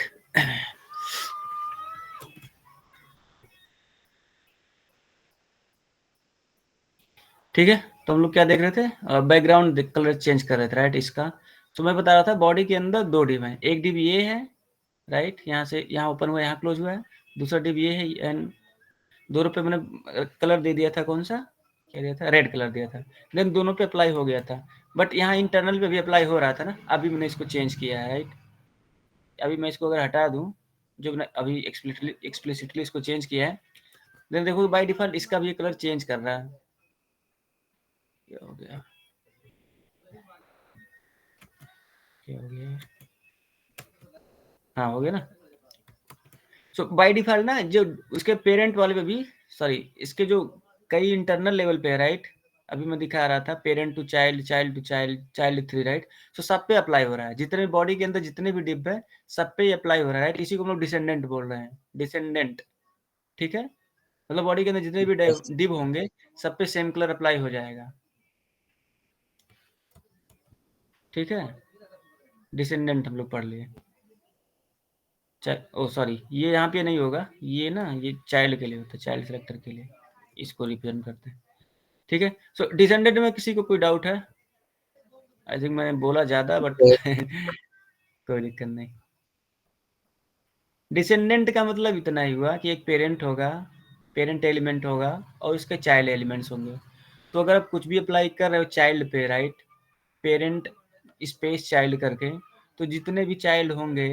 ठीक है, तो हम लोग क्या देख रहे थे, बैकग्राउंड कलर चेंज कर रहे थे राइट इसका। तो मैं बता रहा था बॉडी के अंदर 2 डिव हैं, एक डिव ये है राइट, यहाँ से यहाँ ओपन हुआ, यहाँ क्लोज हुआ है, दूसरा डिव ये है, एंड दोनों पे मैंने कलर दे दिया था, कौन सा, क्या दिया था, रेड कलर दिया था। देन दोनों पे अप्लाई हो गया था, बट यहाँ इंटरनल पे भी अप्लाई हो रहा था ना, अभी मैंने इसको चेंज किया है राइट। अभी मैं इसको अगर हटा दूँ, जो मैंने अभी एक्सप्लिसिटली इसको चेंज किया है, देन देखो बाय डिफॉल्ट इसका भी कलर चेंज कर रहा है। क्या हो गया, क्या हो गया, हाँ हो गया ना। सो बाय डिफॉल्ट ना, जो उसके पेरेंट वाले पे भी, सॉरी इसके जो कई इंटरनल लेवल पे है राइट, अभी मैं दिखा रहा था parent to child, child to child, child 3 right. So सब पे अप्लाई हो रहा है, जितने बॉडी के अंदर जितने भी डिप है सब पे अप्लाई हो रहा है राइट। इसी को हम लोग डिसेंडेंट बोल रहे हैं, डिसेंडेंट, ठीक है। मतलब बॉडी के अंदर जितने भी डिप होंगे सब पे सेम कलर अप्लाई हो जाएगा, ठीक है। डिसेंडेंट हम लोग पढ़ लिए। ओ सॉरी, ये यहाँ पे नहीं होगा, ये ना ये चाइल्ड के लिए होता है, चाइल्ड सेलेक्टर के लिए इसको रिप्रेजेंट करते हैं, ठीक है। सो डिसेंडेंट में किसी को कोई डाउट है? आई थिंक मैंने बोला ज्यादा, बट कोई दिक्कत नहीं। डिसेंडेंट का मतलब इतना ही हुआ कि एक पेरेंट होगा, पेरेंट एलिमेंट होगा, और उसके चाइल्ड एलिमेंट्स होंगे। तो अगर आप कुछ भी अप्लाई कर रहे हो चाइल्ड पे राइट, पेरेंट स्पेस चाइल्ड करके, तो जितने भी चाइल्ड होंगे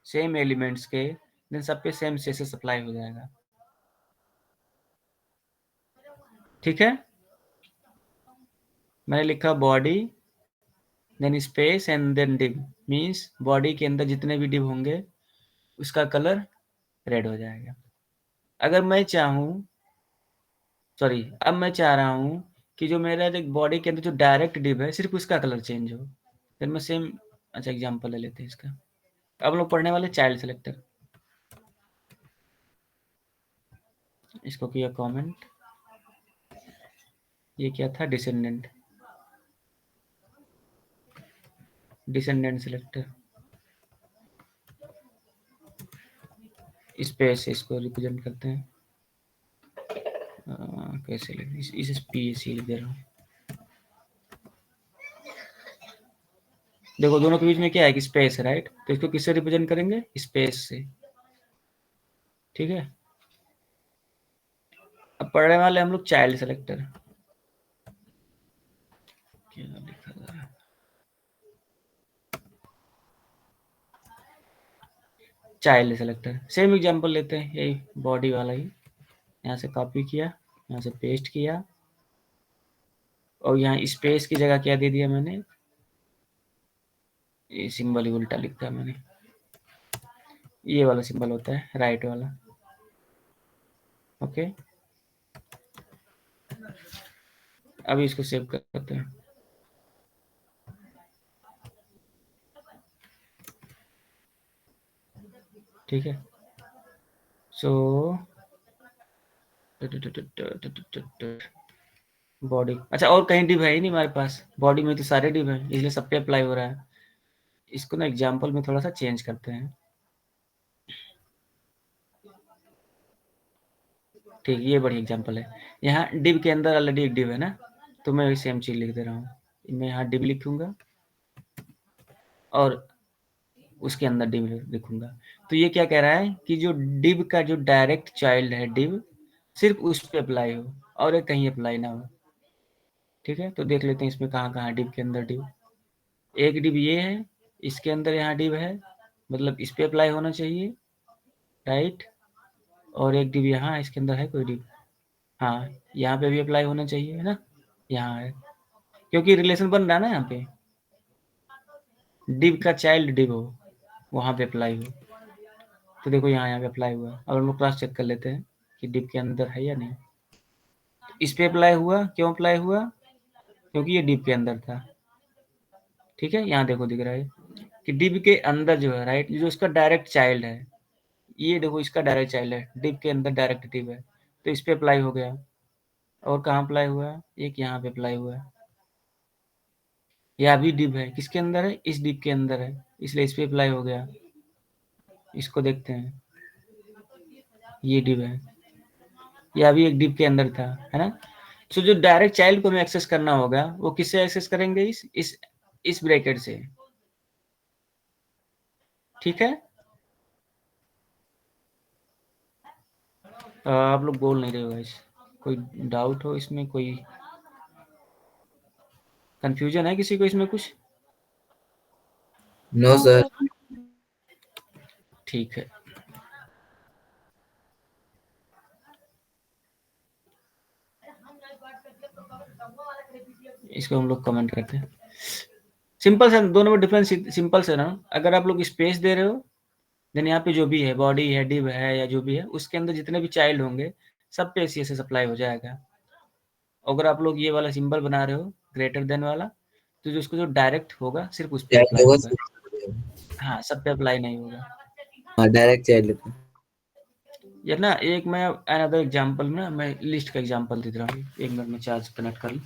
सेम एलिमेंट्स के, देन सब पे सेम सेसेस अप्लाई हो जाएगा, ठीक है। मैंने लिखा body then space and then div, means body के अंदर जितने भी डिव होंगे उसका कलर रेड हो जाएगा। अगर मैं चाहूँ, सॉरी अब मैं चाह रहा हूँ कि जो मेरा बॉडी के अंदर जो डायरेक्ट डिव है सिर्फ उसका कलर चेंज हो, फिर मैं सेम, अच्छा एग्जांपल ले लेते हैं इसका। अब हम लोग पढ़ने वाले चाइल्ड सेलेक्टर, इसको किया कमेंट, ये क्या था, डिसेंडेंट, डिसेंडेंट सेलेक्टर, स्पेस इसको रिप्रेजेंट करते हैं, कैसे लिख, इस स्पेस लिख दे रहा हूँ। देखो दोनों के बीच में क्या है कि स्पेस है राइट, तो इसको किससे रिप्रेजेंट करेंगे, स्पेस से, ठीक है। अब पढ़ने वाले हम लोग चाइल्ड सेलेक्टर, क्या लिखा जा रहा है, चाइल्ड सेलेक्टर। सेम एग्जांपल लेते हैं, यही बॉडी वाला ही, यहाँ से कॉपी किया, यहाँ से पेस्ट किया, और यहाँ स्पेस की जगह क्या दे दिया मैंने, ये सिंबल ही उल्टा लिखा मैंने, ये वाला सिंबल होता है राइट वाला, ओके। अभी इसको सेव करते हैं, ठीक है। सो बॉडी, अच्छा और कहीं डिव है ही नहीं हमारे पास, बॉडी में तो सारे डिव है, इसलिए सब पे अप्लाई हो रहा है। इसको ना एग्जाम्पल में थोड़ा सा चेंज करते हैं। ठीक, ये बड़ी एग्जाम्पल है। यहाँ डिव के अंदर ऑलरेडी एक डिव है ना, तो मैं वही सेम चीज लिख दे रहा हूँ। मैं यहाँ डिव लिखूंगा और उसके अंदर डिव लिखूंगा। तो ये क्या कह रहा है कि जो डिव का जो डायरेक्ट चाइल्ड है डिव, सिर्फ उस पे अप्लाई हो और ये कहीं अप्लाई ना हो। ठीक है, तो देख लेते हैं इसमें कहाँ कहाँ डिव के अंदर डिव। एक डिव ये है, इसके अंदर यहाँ डिव है, मतलब इस पे अप्लाई होना चाहिए, राइट। और एक डिव यहाँ, इसके अंदर है कोई डिव, हाँ यहाँ पे भी अप्लाई होना चाहिए, है ना, यहाँ है, क्योंकि रिलेशन बन रहा है ना यहाँ पे, डिव का चाइल्ड डिव हो, वहाँ पे अप्लाई हो। तो देखो यहाँ पे अप्लाई हुआ। अब हम लोग क्रॉस चेक कर लेते हैं कि डिव के अंदर है या नहीं। इस पे अप्लाई हुआ, क्यों अप्लाई हुआ, क्योंकि ये डिव के अंदर था। ठीक है, यहाँ देखो दिख रहा है कि डिव के अंदर जो है, राइट, जो इसका डायरेक्ट चाइल्ड है, ये देखो इसका डायरेक्ट चाइल्ड है, डिव के अंदर डायरेक्ट डिव है, तो इस पे अप्लाई हो गया। और कहाँ अप्लाई हुआ है, एक यहाँ पे अप्लाई हुआ है। यह भी डिव है, किसके अंदर है, इस डिव के अंदर है, इसलिए इस पे अप्लाई हो गया। इसको देखते हैं, ये डिव है, यह भी एक डिव के अंदर था, है ना। तो जो डायरेक्ट चाइल्ड को हमें एक्सेस करना होगा वो किससे एक्सेस करेंगे, इस ब्रैकेट से। ठीक है, आप लोग बोल नहीं रहे हो गाइस, कोई डाउट हो इसमें, कोई कंफ्यूजन है किसी को इसमें कुछ? No sir. ठीक है, इसको हम लोग कमेंट करते हैं। सिंपल से, दोनों में डिफरेंस सिंपल से ना, अगर आप लोग स्पेस दे रहे हो, देन यहाँ पे जो भी है, बॉडी है, डिव है, या जो भी है, उसके अंदर जितने भी चाइल्ड होंगे सब पे CSS अप्लाई हो जाएगा। अगर आप लोग ये वाला सिंबल बना रहे हो ग्रेटर देन वाला, तो जो उसको जो डायरेक्ट होगा सिर्फ उस पे अप्लाई होगा, हाँ सब पे अप्लाई नहीं होगा। हाँ डायरेक्ट चाइल्ड पे। ये ना, एक मैं अनदर एग्जांपल में मैं लिस्ट का एग्जांपल दे रहा हूँ। एक मिनट में चार्ज कनेक्ट कर लूँ।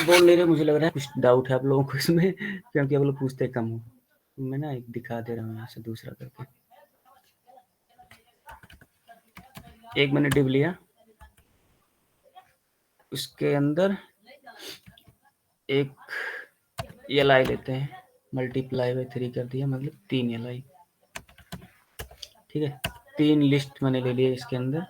बोल नहीं रहे, मुझे लग रहा है कुछ डाउट है आप लोगों को इसमें, क्योंकि आप लोग पूछते कम हो। मैं ना एक दिखा दे रहा हूँ यहाँ से दूसरा करके। एक मैंने डिव लिया, उसके अंदर एक LI लेते हैं, मल्टीप्लाई बाय 3 कर दिया, मतलब 3 LI। ठीक है, 3 लिस्ट मैंने ले लिए इसके अंदर।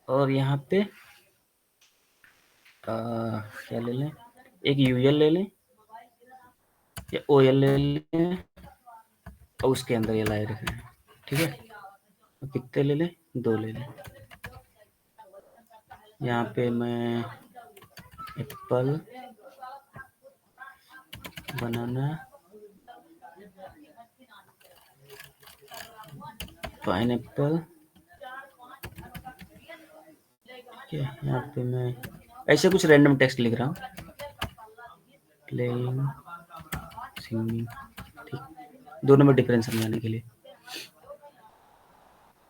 और यहाँ पे क्या ले लें, एक UL ले लें या OL ले लें, और उसके अंदर LI रखें। ठीक है, कितने ले लें, 2 ले लें। यहाँ पे मैं एप्पल, बनाना, पाइनएप्पल, ठीक है, यहाँ पे मैं ऐसे कुछ रैंडम टेक्स्ट लिख रहा हूँ, प्लेइंग, सिंगिंग। ठीक, दोनों में डिफरेंस समझाने के लिए।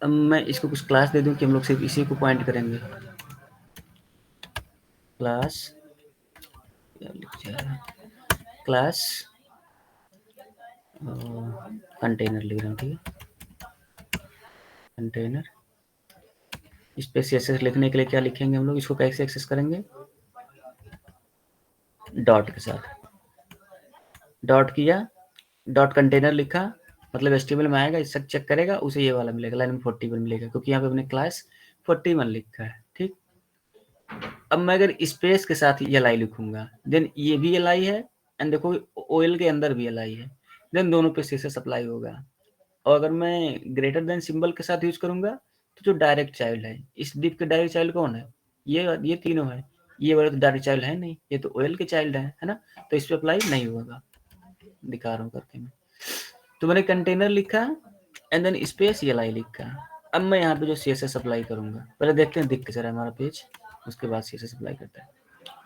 अब मैं इसको कुछ क्लास दे दूं कि हम लोग सिर्फ इसी को पॉइंट करेंगे। क्लास, क्लास कंटेनर लिख रहा हूँ। ठीक है, कंटेनर। इस पे CSS लिखने के लिए क्या लिखेंगे हम लोग, इसको कैसे एक्सेस करेंगे, डॉट के साथ। डॉट किया, डॉट कंटेनर लिखा, मतलब HTML में आएगा, इस चेक करेगा, उसे ये वाला मिलेगा, लाइन 41 मिलेगा, क्योंकि यहाँ पे अपने क्लास 41 लिखा है। ठीक, अब मैं अगर स्पेस के साथ LI लिखूंगा, देन ये भी LI है, एंड देखो OL के अंदर भी LI है, देन दोनों पे CSS अप्लाई होगा। और अगर मैं ग्रेटर देन सिंबल के साथ यूज करूंगा, तो जो डायरेक्ट चाइल्ड है, इस डिव के डायरेक्ट चाइल्ड कौन है, ये तीनों है, ये वाले तो डायरेक्ट चाइल्ड है नहीं, ये तो OL के चाइल्ड है ना, तो इस पे अप्लाई नहीं होगा। दिखा रहा हूँ करके मैं। तो मैंने कंटेनर लिखा एंड देन स्पेस LI लिखा। अब मैं यहाँ पे जो CSS अप्लाई करूंगा, पहले देखते हैं दिख कैसा रहा है हमारा पेज, उसके बाद CSS अप्लाई करता है।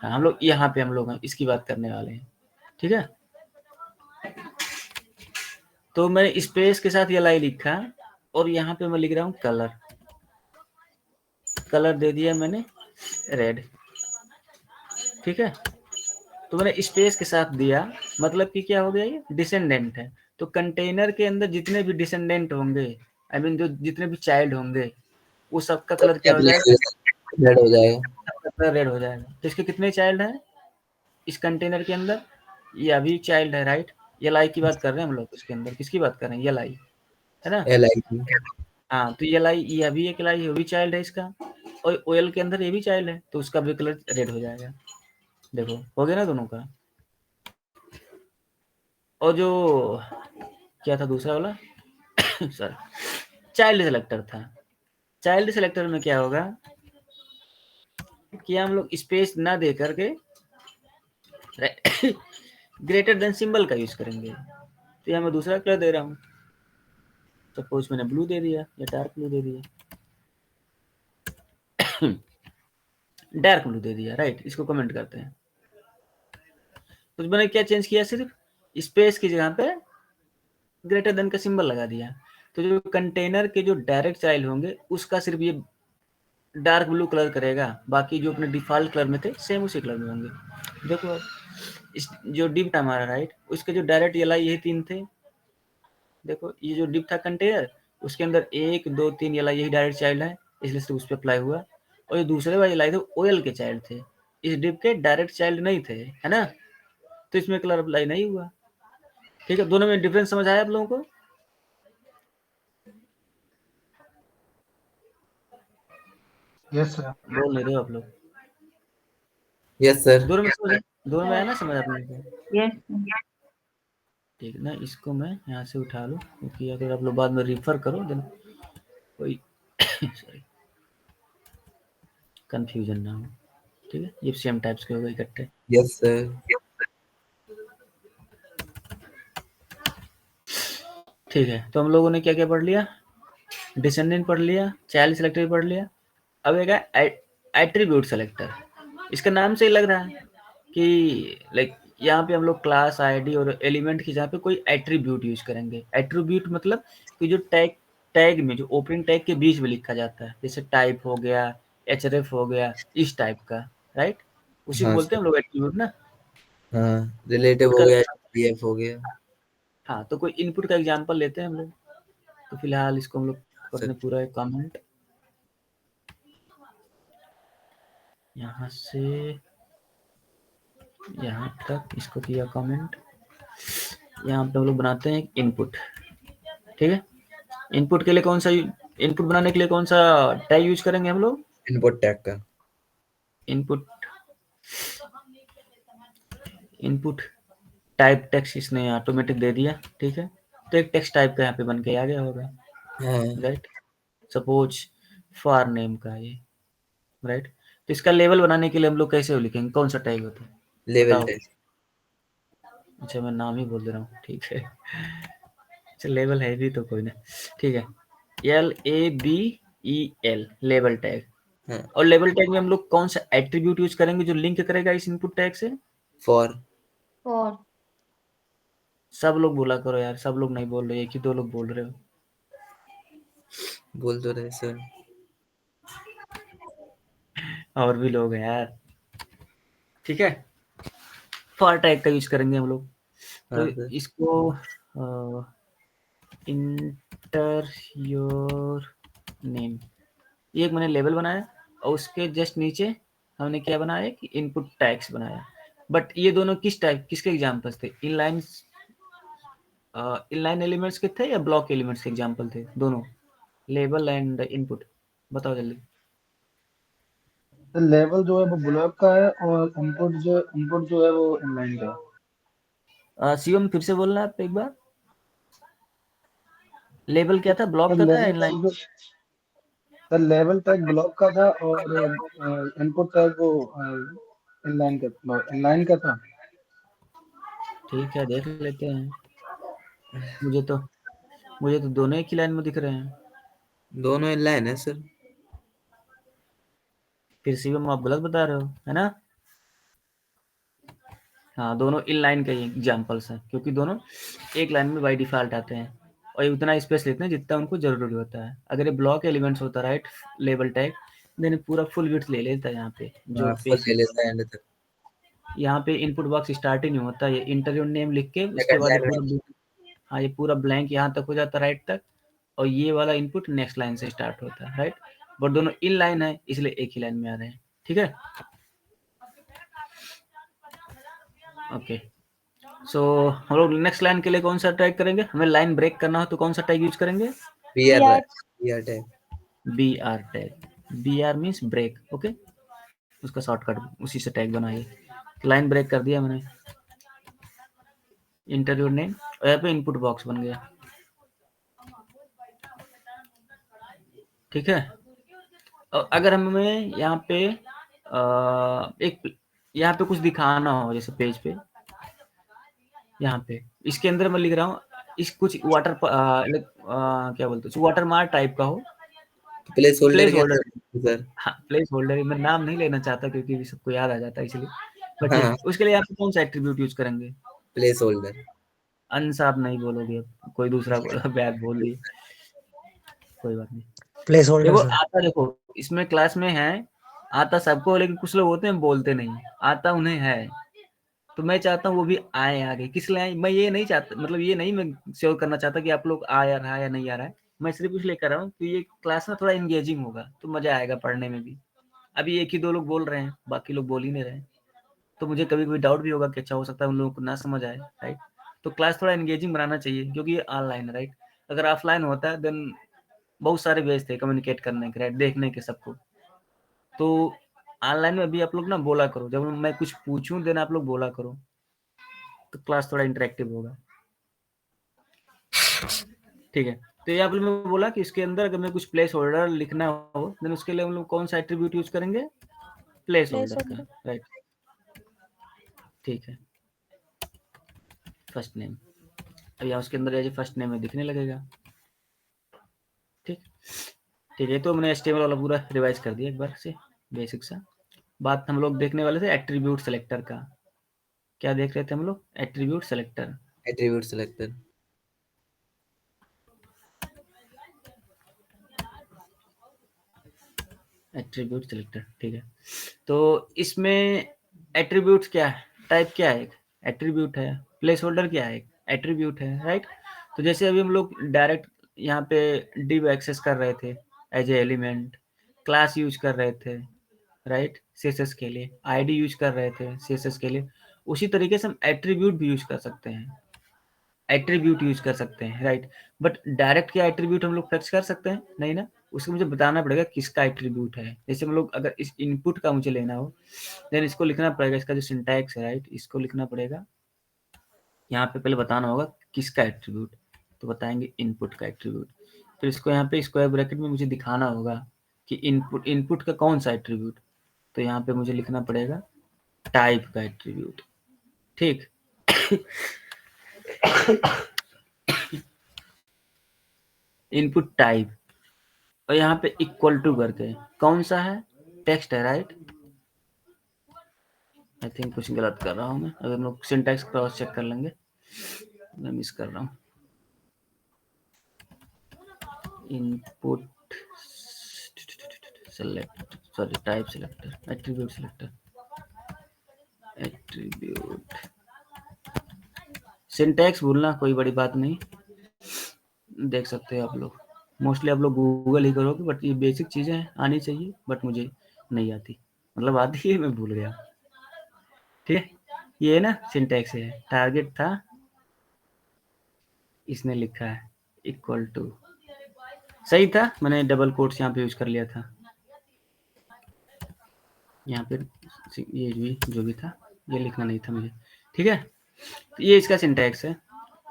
हाँ, हम लोग यहाँ पे हम लोग हैं, इसकी बात करने वाले हैं, ठीक है। तो मैंने स्पेस के साथ ये लाई लिखा और यहाँ पे मैं लिख रहा हूँ कलर। कलर दे दिया मैंने रेड, ठीक है। तो मैंने स्पेस के साथ दिया, मतलब कि क्या हो गया, ये डिसेंडेंट है। तो कंटेनर के अंदर जितने भी डिसेंडेंट होंगे, आई मीन जो जितने भी चाइल्ड होंगे, वो सबका कलर क्या हो जाएगा, रेड हो जाएगा। सबका कलर रेड हो जाएगा। तो इसके कितने चाइल्ड हैं इस कंटेनर के अंदर, ये अभी चाइल्ड है, राइट। ये लाई की बात कर रहे हैं हम लोग, इसके अंदर किसकी बात कर रहे हैं, ये लाई है ना। LIG। हाँ, तो ये लाई, ये अभी एक लाई, ये भी चाइल्ड है इसका, और ओयल के अंदर ये भी चाइल्ड है, तो उसका भी कलर रेड हो जाएगा। देखो हो गया ना दोनों का। और जो क्या था दूसरा वाला सर, चाइल्ड सेलेक्टर था। चाइल्ड सेलेक्टर में क्या होगा कि हम लोग स्पेस ना दे करके ग्रेटर देन सिंबल का यूज करेंगे। तो यहाँ मैं दूसरा कलर दे रहा हूँ, सपोज मैंने ब्लू दे दिया या डार्क ब्लू दे दिया, डार्क ब्लू दे दिया, राइट। इसको कमेंट करते हैं। तो मैंने क्या चेंज किया, सिर्फ स्पेस की जगह पे ग्रेटर देन का सिंबल लगा दिया। तो जो कंटेनर के जो डायरेक्ट चाइल्ड होंगे उसका सिर्फ ये डार्क ब्लू कलर करेगा, बाकी जो अपने डिफॉल्ट कलर में थे सेम उसी कलर में होंगे। देखो अब इस जो डिप था हमारा, राइट, उसके जो डायरेक्ट येला यही 3 थे। देखो ये जो डिप था कंटेनर, उसके अंदर 1 2 3 येला यही डायरेक्ट चाइल्ड है, इसलिए से उस पर अप्लाई हुआ। और ये दूसरे वाले लाई थे ओयल के चाइल्ड थे, इस डिप के डायरेक्ट चाइल्ड नहीं थे, है ना। तो इसमें कलर अप्लाई नहीं हुआ। ठीक है, दोनों में डिफरेंस समझ आया आप लोगों को। Yes sir. बोल नहीं रहे हो आप लोग। Yes sir. दोनों में समझ, दोनों में आया ना समझ आप लोगों को। यस ठीक ना, इसको मैं यहाँ से उठा लूँ, क्योंकि अगर आप लोग बाद में रिफर करो देन कोई सॉरी कंफ्यूजन ना हो। ठीक है, ये सेम टाइप्स के हो गए इकट्ठे। Yes sir. ठीक है, तो हम लोगों ने क्या क्या पढ़ लिया, डिसेंडेंट पढ़ लिया, चाइल्ड सेलेक्टर पढ़ लिया। अब एक है एट्रीब्यूट सेलेक्टर। इसका नाम से ही लग रहा है कि लाइक यहाँ पे हम लोग क्लास आईडी और एलिमेंट की जगह पे कोई एट्रीब्यूट यूज करेंगे। एट्रीब्यूट मतलब कि जो टैग में, जो ओपनिंग टैग के बीच में लिखा जाता है, जैसे टाइप हो गया, href हो गया, इस टाइप का, राइट। उसी को हाँ बोलते हैं हम लोग एट्रीब्यूट ना। हाँ, रिलेटिव हो गया, DF हो गया। हाँ, तो कोई इनपुट का एग्जांपल लेते हैं हम लोग। तो फिलहाल इसको हम लोग करने पूरा एक कमेंट यहाँ से यहाँ तक, इसको किया कमेंट। यहाँ पे हम लोग बनाते हैं इनपुट। ठीक है, इनपुट के लिए कौन सा, इनपुट बनाने के लिए कौन सा टैग यूज करेंगे हम लोग, इनपुट टैग का। इनपुट टाइप टेक्स्ट इसने ऑटोमेटिक दे दिया। ठीक है, तो एक टेक्स्ट टाइप का यहाँ पे बन के आ गया होगा, राइट। सपोज फॉर नेम का ये, राइट। तो इसका लेवल बनाने के लिए हम लोग कैसे लिखेंगे, कौन सा टैग होता है, लेवल बताओ। टैग। अच्छा, मैं नाम ही बोल दे रहा हूँ, ठीक है। अच्छा, लेवल है भी तो कोई ना, ठीक है। LABEL level tag. हाँ। और लेवल टैग में हम लोग कौन सा एट्रीब्यूट यूज करेंगे जो लिंक करेगा इस इनपुट टैग से, फॉर। सब लोग बोला करो यार, सब लोग नहीं बोल रहे, एक ही 2 लोग बोल रहे हो। बोल तो रहे सर। और भी लोग हैं यार। ठीक है, फॉर टैग का यूज करेंगे हम लोग। तो हाँ, इसको इंटर योर नेम, ये एक मैंने लेवल बनाया, और उसके जस्ट नीचे हमने क्या बनाया कि इनपुट टैग्स बनाया। बट ये दोनों किस टाइप, किसके एग्जांपल्स थे, इनलाइन एलिमेंट्स के थे या ब्लॉक एलिमेंट्स के एग्जांपल थे, दोनों लेवल एंड इनपुट। बताओ जल्दी। तो लेवल जो है वो ब्लॉक का है और इनपुट जो है वो इनलाइन का है। शिवम फिर से बोलना आप एक बार, लेवल क्या था, ब्लॉक का था या inline. Sir level tag block का था और इनपुट टैग वो इनलाइन का था। ठीक है, देख लेते हैं। मुझे तो दोनों एक ही लाइन में दिख रहे हैं। दोनों इनलाइन है सर। फिर शिवम आप गलत बता रहे हो, है ना। हाँ, दोनों इन लाइन के एग्जाम्पल्स हैं, क्योंकि दोनों एक लाइन में बाय डिफ़ॉल्ट आते हैं और ये उतना स्पेस लेते हैं जितना उनको ज़रूरी होता है। अगर ये ब्लॉक एलिमेंट्स होता राइट लेबल टैग, देन पूरा फुल विड्थ ले लेता है यहाँ पे जो हाँ, फुल ले लेता है एंड तक। यहाँ पे इनपुट बॉक्स स्टार्ट ही नहीं होता, ये इंटरव्यू नेम लिख के उसके सेकंड बाद ये लाइन में पूरा हाँ ये पूरा ब्लैंक यहाँ तक हो जाता है राइट तक, और ये वाला इनपुट नेक्स्ट लाइन से स्टार्ट होता है राइट, बट दोनों इन लाइन है इसलिए एक ही लाइन में आ रहे हैं। ठीक है, ओके। सो हम लोग नेक्स्ट लाइन के लिए कौन सा टैग करेंगे, हमें लाइन ब्रेक करना हो तो कौन सा टैग यूज करेंगे, BR tag. BR tag. BR means break, okay, उसका शॉर्टकट उसी से टैग बनाइए। लाइन ब्रेक कर दिया मैंने, इंटरव्यू नेम और यहाँ पे इनपुट बॉक्स बन गया। ठीक है, और अगर हमें यहाँ पे एक यहाँ पे कुछ दिखाना हो, जैसे पेज पे यहाँ पे इसके अंदर मैं लिख रहा हूँ इस कुछ वाटर क्या बोलते हैं वाटर मार्क टाइप का हो, प्लेस होल्डर सर। हाँ, प्लेस होल्डर, मैं नाम नहीं लेना चाहता क्योंकि सबको याद आ जाता है इसलिए, बट हाँ। उसके लिए आप कौन सा एट्रीब्यूट यूज करेंगे, प्लेस होल्डर। अनसाब नहीं बोलोगे, कोई दूसरा बैग बोल दिए, कोई बात नहीं। प्लेस होल्डर देखो आता, देखो इसमें क्लास में है आता सबको, लेकिन कुछ लोग होते हैं बोलते नहीं, आता उन्हें है, तो मैं चाहता हूँ वो भी आए आगे। किस लिए आए, मैं ये नहीं चाहता, मतलब ये नहीं मैं श्योर करना चाहता कि आप लोग आ रहा है या नहीं आ रहा है, मैं सिर्फ इसलिए कर रहा हूँ कि ये क्लास में थोड़ा इंगेजिंग होगा तो मजा आएगा पढ़ने में भी। अभी एक ही दो लोग बोल रहे हैं, बाकी लोग बोल ही नहीं रहे, तो मुझे कभी कभी डाउट भी होगा कि अच्छा हो सकता है उन लोगों को ना समझ आए, राइट। तो क्लास थोड़ा इंगेजिंग बनाना चाहिए क्योंकि ये ऑनलाइन है, राइट। अगर ऑफलाइन होता है देन बहुत सारे वेज थे कम्युनिकेट करने के, राइट, देखने के सबको। तो ऑनलाइन में भी आप लोग ना बोला करो, जब मैं कुछ पूछूं देन आप लोग बोला करो, तो क्लास थोड़ा इंटरेक्टिव होगा। ठीक है, तो ये आप लोग बोला कि इसके अंदर अगर मैं कुछ प्लेस होल्डर लिखना हो देन उसके लिए हम लोग कौन सा एट्रीब्यूट यूज करेंगे, प्लेस होल्डर का, राइट। ठीक है, फर्स्ट नेम, अब यहाँ उसके अंदर फर्स्ट नेम में दिखने लगेगा। ठीक ठीक है, तो मैंने HTML वाला पूरा रिवाइज कर दिया एक बार से, बेसिक सा। बात हम लोग देखने वाले थे एट्रीब्यूट सेलेक्टर का, क्या देख रहे थे हम लोग, attribute selector. Attribute selector, attribute selector, ठीक है। तो इसमें एट्रीब्यूट क्या है, टाइप क्या है, एट्रीब्यूट है, प्लेस होल्डर क्या है, एट्रीब्यूट है, राइट। तो जैसे अभी हम लोग डायरेक्ट यहाँ पे div एक्सेस कर रहे थे as a element, class use कर रहे थे, राइट, CSS के लिए, आईडी यूज कर रहे थे CSS के लिए, उसी तरीके से हम एट्रीब्यूट भी यूज कर सकते हैं, एट्रीब्यूट यूज कर सकते हैं, राइट। बट डायरेक्ट क्या एट्रीब्यूट हम लोग फेच कर सकते हैं, नहीं ना, उसको मुझे बताना पड़ेगा किसका एट्रीब्यूट है। जैसे हम लोग अगर इस इनपुट का मुझे लेना हो देन इसको लिखना पड़ेगा, इसका जो सिंटैक्स है, राइट, इसको लिखना पड़ेगा, यहाँ पे पहले बताना होगा किसका एट्रीब्यूट, तो बताएंगे इनपुट का एट्रीब्यूट। फिर इसको यहाँ पे स्क्वायर ब्रैकेट में मुझे दिखाना होगा कि इनपुट का कौन सा एट्रीब्यूट, तो यहाँ पे मुझे लिखना पड़ेगा टाइप का एट्रीब्यूट, ठीक। इनपुट टाइप, और यहाँ पे इक्वल टू करके कौन सा है, टेक्स्ट है, राइट। आई थिंक कुछ गलत कर रहा हूँ मैं, अगर हम लोग सिंटैक्स क्रॉस चेक कर लेंगे, मैं मिस कर रहा हूँ। Input select, sorry, type selector, attribute selector, attribute, syntax भूलना कोई बड़ी बात नहीं, देख सकते हैं आप लोग, मोस्टली आप लोग गूगल ही करोगे, बट ये बेसिक चीजें आनी चाहिए, बट मुझे नहीं आती, मतलब आती है, मैं भूल गया। ठीक है, ये ना सिंटैक्स है, टारगेट था, इसने लिखा है इक्वल टू, सही था, मैंने डबल कोट्स यहाँ पे यूज कर लिया था, यहाँ पे ये भी जो भी था ये लिखना नहीं था मुझे, ठीक है। तो ये इसका सिंटैक्स है,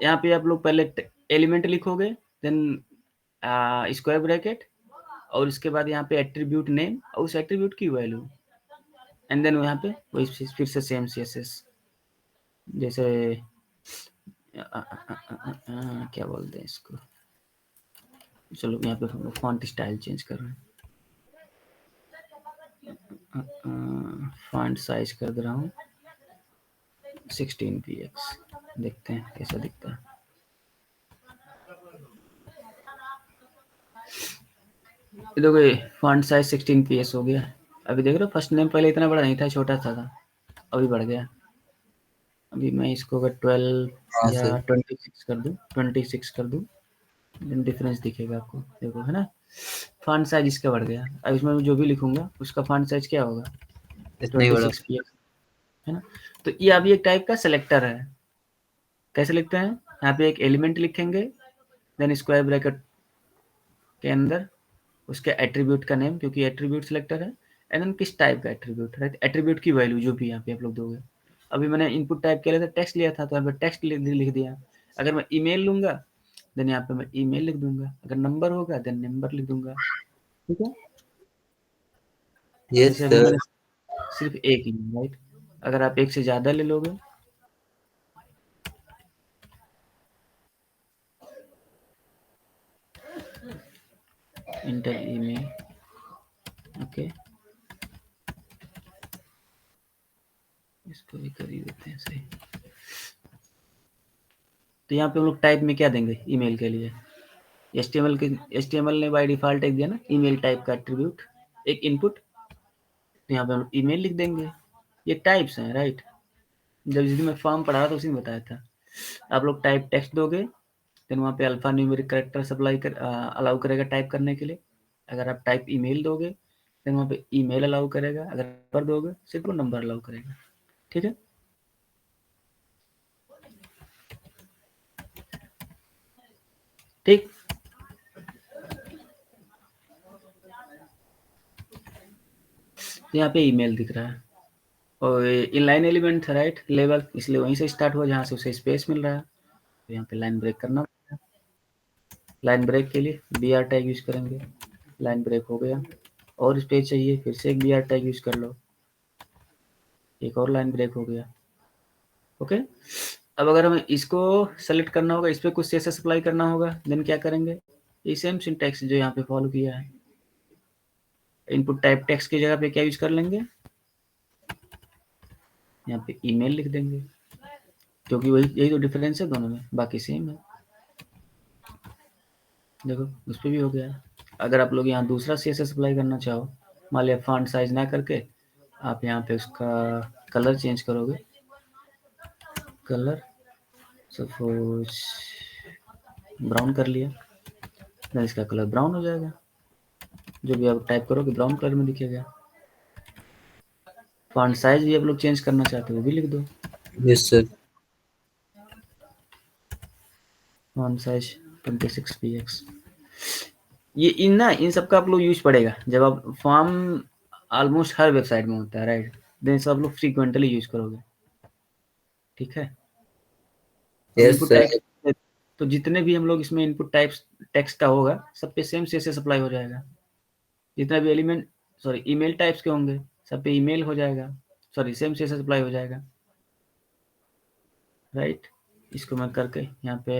यहाँ पे आप लोग पहले एलिमेंट लिखोगे, देन स्क्वायर ब्रैकेट, और उसके बाद यहाँ पे एट्रीब्यूट नेम और उस एट्रीब्यूट की वैल्यू, एंड देन यहाँ पे वही फिर से सेम CSS, जैसे क्या बोलते हैं इसको, चलो यहाँ पे हम लोग फॉन्ट स्टाइल चेंज कर रहे हैं, फॉन्ट साइज कर दे रहा हूँ 16px देखते हैं कैसा दिखता है। देखो फॉन्ट साइज 16px हो गया। अभी देख रहे हो फर्स्ट नेम पहले इतना बड़ा नहीं था, छोटा सा था, अभी बढ़ गया। अभी मैं इसको अगर 12 हाँ या सर 26 कर दूं, 26 कर दूं, डिफरेंस दिखेगा आपको, देखो है ना, फॉन्ट साइज इसका बढ़ गया। अब इसमें जो भी लिखूंगा उसका फॉन्ट साइज क्या होगा, इतना ही बड़ा 26px है ना। तो ये अभी एक टाइप का सेलेक्टर है। कैसे लिखते हैं, यहाँ पे एक एलिमेंट लिखेंगे, देन स्क्वायर ब्रैकेट के अंदर उसके एट्रीब्यूट का नेम, क्योंकि एट्रीब्यूट सिलेक्टर है, एंड देन किस टाइप का एट्रीब्यूट, राइट, एट्रीब्यूट की वैल्यू जो भी यहाँ पे आप लोग दोगे। अभी मैंने इनपुट टाइप किया था, टेक्स्ट लिया था, तो यहाँ पे टेक्स्ट लिख दिया। अगर मैं ईमेल लूंगा देन यहाँ पे मैं ईमेल लिख दूंगा, अगर नंबर होगा देन नंबर लिख दूंगा, ठीक है। यस जैसे अभी सर मैंने सिर्फ एक ही, राइट, अगर आप एक से ज्यादा ले लोगे इंटर ईमेल, ओके, इसको भी कर ही देते हैं सही। तो यहाँ पे हम लोग टाइप में क्या देंगे ईमेल के लिए, HTML ने बाय डिफॉल्ट एक दिया ना ईमेल टाइप का एट्रीब्यूट, एक इनपुट, तो यहाँ पे हम लोग ईमेल लिख देंगे। ये टाइप्स हैं, राइट, जब जिस दिन मैं फॉर्म पढ़ा था उसी में बताया था। आप लोग टाइप टेक्स्ट दोगे, देन वहाँ पे अल्फा न्यूमेरिक कैरेक्टर सप्लाई कर अलाउ करेगा टाइप करने के लिए। अगर आप टाइप ईमेल दोगे देन वहाँ पे ईमेल अलाउ करेगा, अगर नंबर दोगे सिर्फ वो नंबर अलाउ करेगा, ठीक है। ठीक, यहाँ पे ईमेल दिख रहा है और इनलाइन एलिमेंट है, राइट, लेवल, इसलिए वहीं से स्टार्ट हुआ जहाँ से उसे स्पेस मिल रहा है। तो यहाँ पे लाइन ब्रेक करना पड़ेगा। लाइन ब्रेक के लिए BR टैग यूज करेंगे, लाइन ब्रेक हो गया, और स्पेस चाहिए फिर से एक BR टैग यूज कर लो, एक और लाइन ब्रेक हो गया, ओके। अब अगर हमें इसको सेलेक्ट करना होगा, इस पर कुछ CSS अप्लाई करना होगा, देन क्या करेंगे, ये सेम सिंटैक्स जो यहाँ पे फॉलो किया है, इनपुट टाइप टेक्स्ट की जगह पे क्या यूज कर लेंगे, यहाँ पे ईमेल लिख देंगे, क्योंकि वही यही तो डिफरेंस है दोनों में, बाकी सेम है। देखो उस पर भी हो गया। अगर आप लोग यहाँ दूसरा CSS अप्लाई करना चाहो, मान लिया फॉन्ट साइज ना करके आप यहाँ पे उसका कलर चेंज करोगे, कलर सपोज ब्राउन कर लिया, देन इसका कलर ब्राउन हो जाएगा, जो भी आप टाइप करोगे ब्राउन कलर में दिखेगा। फॉन्ट साइज भी आप लोग चेंज करना चाहते हो वो भी लिख दो, yes sir font size 26px। ये इन सब का आप लोग यूज पड़ेगा जब आप फॉर्म ऑलमोस्ट हर वेबसाइट में होता है, राइट, देन सब लोग फ्रीक्वेंटली यूज करोगे, ठीक है। यस इनपुट सर टाइप तो जितने भी हम लोग इसमें इनपुट टाइप्स टेक्स्ट का होगा सब पे सेम CSS अप्लाई हो जाएगा। जितना भी एलिमेंट ईमेल टाइप्स के होंगे सब पे ईमेल हो जाएगा, सेम CSS अप्लाई हो जाएगा, राइट। इसको मैं करके यहाँ पे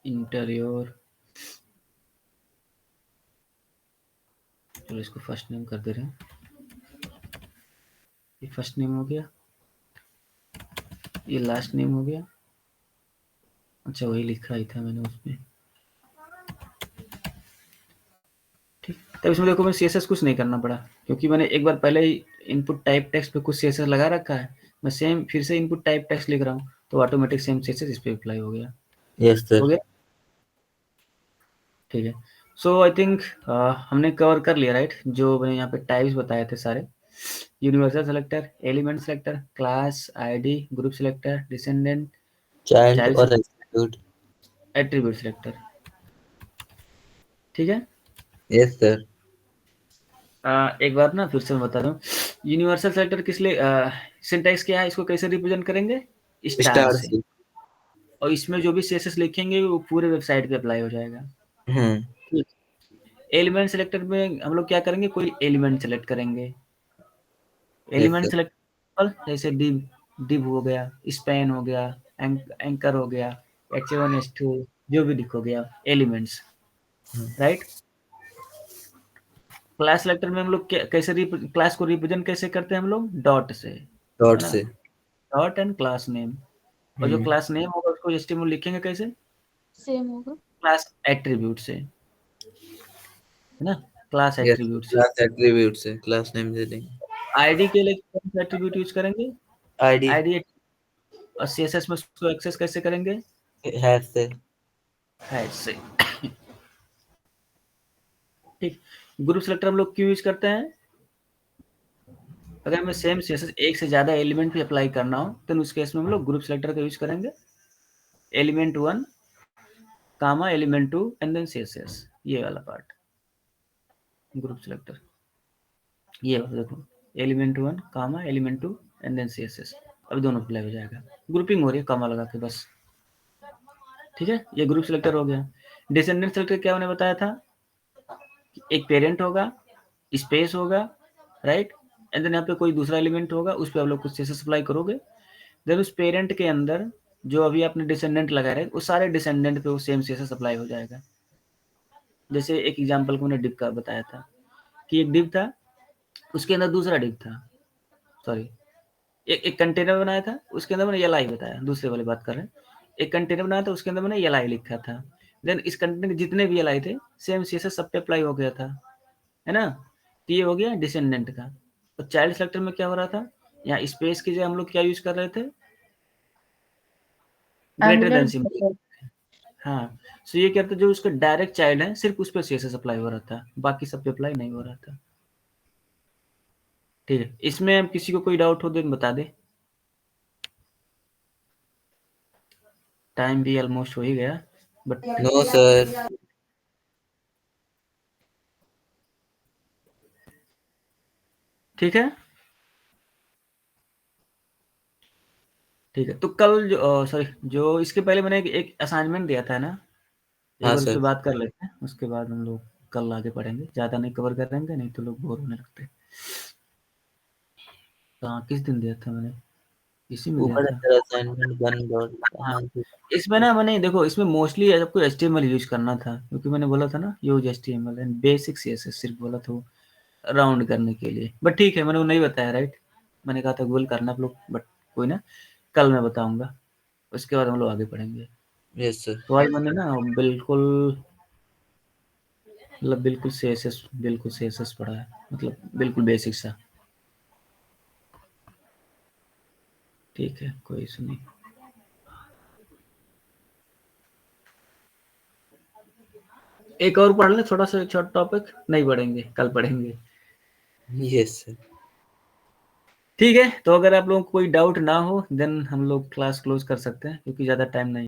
इंटीरियर, चलो इसको फर्स्ट नेम कर दे रहे हैं, ये फर्स्ट नेम हो गया, ये लास्ट नेम हो गया, अच्छा वही लिखा ही था मैंने उसमें, ठीक। तब इसमें देखो मैं CSS कुछ नहीं करना पड़ा, क्योंकि मैंने एक बार पहले ही इनपुट टाइप टेक्स्ट पे कुछ CSS लगा रखा है, मैं सेम फिर से इनपुट टाइप टेक्स्ट लिख रहा हूँ तो ऑटोमेटिक सेम CSS इस पे अप्लाई हो गया, यस हो सर गया, ठीक है। सो आई थिंक हमने कवर कर लिया, राइट, जो मैंने यहाँ पे टाइप्स बताए थे सारे, universal selector, element selector, class ID, group selector, descendant, child child और एग्जीक्यूट एट्रीब्यूट सेलेक्टर, ठीक है। यस सर एक बार ना फिर से मैं बता रहा हूँ, यूनिवर्सल सेलेक्टर किस लिए, सिंटैक्स क्या है, इसको कैसे रिप्रेजेंट करेंगे, स्टार स्टार से, से और इसमें जो भी CSS लिखेंगे वो पूरे वेबसाइट पे अप्लाई हो जाएगा। हम्म एलिमेंट सेलेक्टर में हम लोग क्या करेंगे, कोई एलिमेंट सेलेक्ट करेंगे, यस एलिमेंट सर सेलेक्ट जैसे डिव हो गया, स्पैन हो गया, एंकर हो गया, H1 H2 जो भी लिखोगे आप एलिमेंट्स, राइट। क्लास सेलेक्टर में हम लोग कैसे क्लास को रिप्रेजेंट कैसे करते हैं हम लोग? डॉट से, डॉट है ना? से। डॉट एंड क्लास नेम, और जो क्लास नेम होगा उसको HTML लिखेंगे कैसे? सेम होगा। क्लास एट्रीब्यूट से, है ना? क्लास यस, एट्रीब्यूट से। क्लास एट्रीब्यूट से क्लास नेम दे देंगे। आईडी के लिए कौन सा एट्रीब्यूट यूज करेंगे? ID ID. और CSS में उसको एक्सेस कैसे करेंगे? हैश से। हैश से। ठीक। ग्रुप सेलेक्टर हम लोग क्यों यूज करते हैं? अगर हमें सेम CSS एक से ज्यादा एलिमेंट भी अप्लाई करना हो तो उस केस में हम लोग ग्रुप सेलेक्टर का यूज करेंगे। Element 1 comma element 2 and then CSS, ये वाला पार्ट ग्रुप सेलेक्टर। ये देखो, element 1 comma element 2 and then CSS, अब दोनों अप्लाई हो जाएगा। ग्रुपिंग हो रही है कामा लगा के बस। ठीक है, ये ग्रुप सेलेक्टर हो गया। डिसेंडेंट सेलेक्टर क्या मैंने बताया था? एक पेरेंट होगा, स्पेस होगा, राइट, एंड देन यहाँ पे कोई दूसरा एलिमेंट होगा, उस पर आप लोग कुछ CSS अप्लाई करोगे। देन उस पेरेंट के अंदर जो अभी आपने डिसेंडेंट लगा रहे उस सारे डिसेंडेंट पे वो सेम CSS अप्लाई हो जाएगा। जैसे एक एग्जांपल को मैंने डिव का बताया था कि एक डिव था, उसके अंदर दूसरा डिव था, सॉरी एक कंटेनर बनाया था, उसके अंदर मैंने li बताया, दूसरे वाली बात कर रहे हैं। एक कंटेनर बनाया था, उसके अंदर मैंने li लिखा था। देन इस कंटेनर के जितने भी li थे सेम CSS सब पे अप्लाई हो गया था, है ना? तो ये हो गया डिसेंडेंट का। और चाइल्ड सेलेक्टर में क्या हो रहा था? यहाँ स्पेस की जगह हम लोग क्या यूज कर रहे थे? Greater than symbol. हाँ, सो ये क्या था, जो उसका डायरेक्ट चाइल्ड है सिर्फ उस पर CSS अप्लाई हो रहा था, बाकी सब पे अप्लाई नहीं हो रहा था। ठीक है, इसमें अब किसी को कोई डाउट हो तो बता दे। टाइम भी ऑलमोस्ट हो ही गया, बट नो सर। ठीक है। ठीक है, तो कल जो सॉरी जो इसके पहले मैंने एक असाइनमेंट दिया था ना, एक हाँ बार उस सर। पर बात कर लेते हैं, उसके बाद हम लोग कल आगे पढ़ेंगे। ज़्यादा नहीं कवर करेंगे, नहीं तो लोग बोर होने लगते। हाँ, किस दिन दिया था मैंने? इसी में दिया ऊपर था। Assignment 1 dot. हाँ, इसमें ना मैंने देखो, इसमें मोस्टली आपको HTML यूज करना था, क्योंकि मैंने बोला था ना use HTML and basic CSS सिर्फ बोला था राउंड करने के लिए। बट ठीक है, मैंने वो नहीं बताया, राइट? मैंने कहा था गूगल करना आप लोग, बट कोई ना, कल मैं बताऊंगा, उसके बाद हम लोग आगे पढ़ेंगे। Yes sir. तो आज मैंने ना बिल्कुल मतलब बिल्कुल CSS पढ़ा है, मतलब बिल्कुल बेसिक सा। ठीक है, कोई इशू नहीं। एक और पढ़ ले, थोड़ा सा छोटा टॉपिक, नहीं पढ़ेंगे, कल पढ़ेंगे। Yes sir. ठीक है, तो अगर आप लोगों को कोई डाउट ना हो देन हम लोग क्लास क्लोज कर सकते हैं, क्योंकि ज़्यादा टाइम नहीं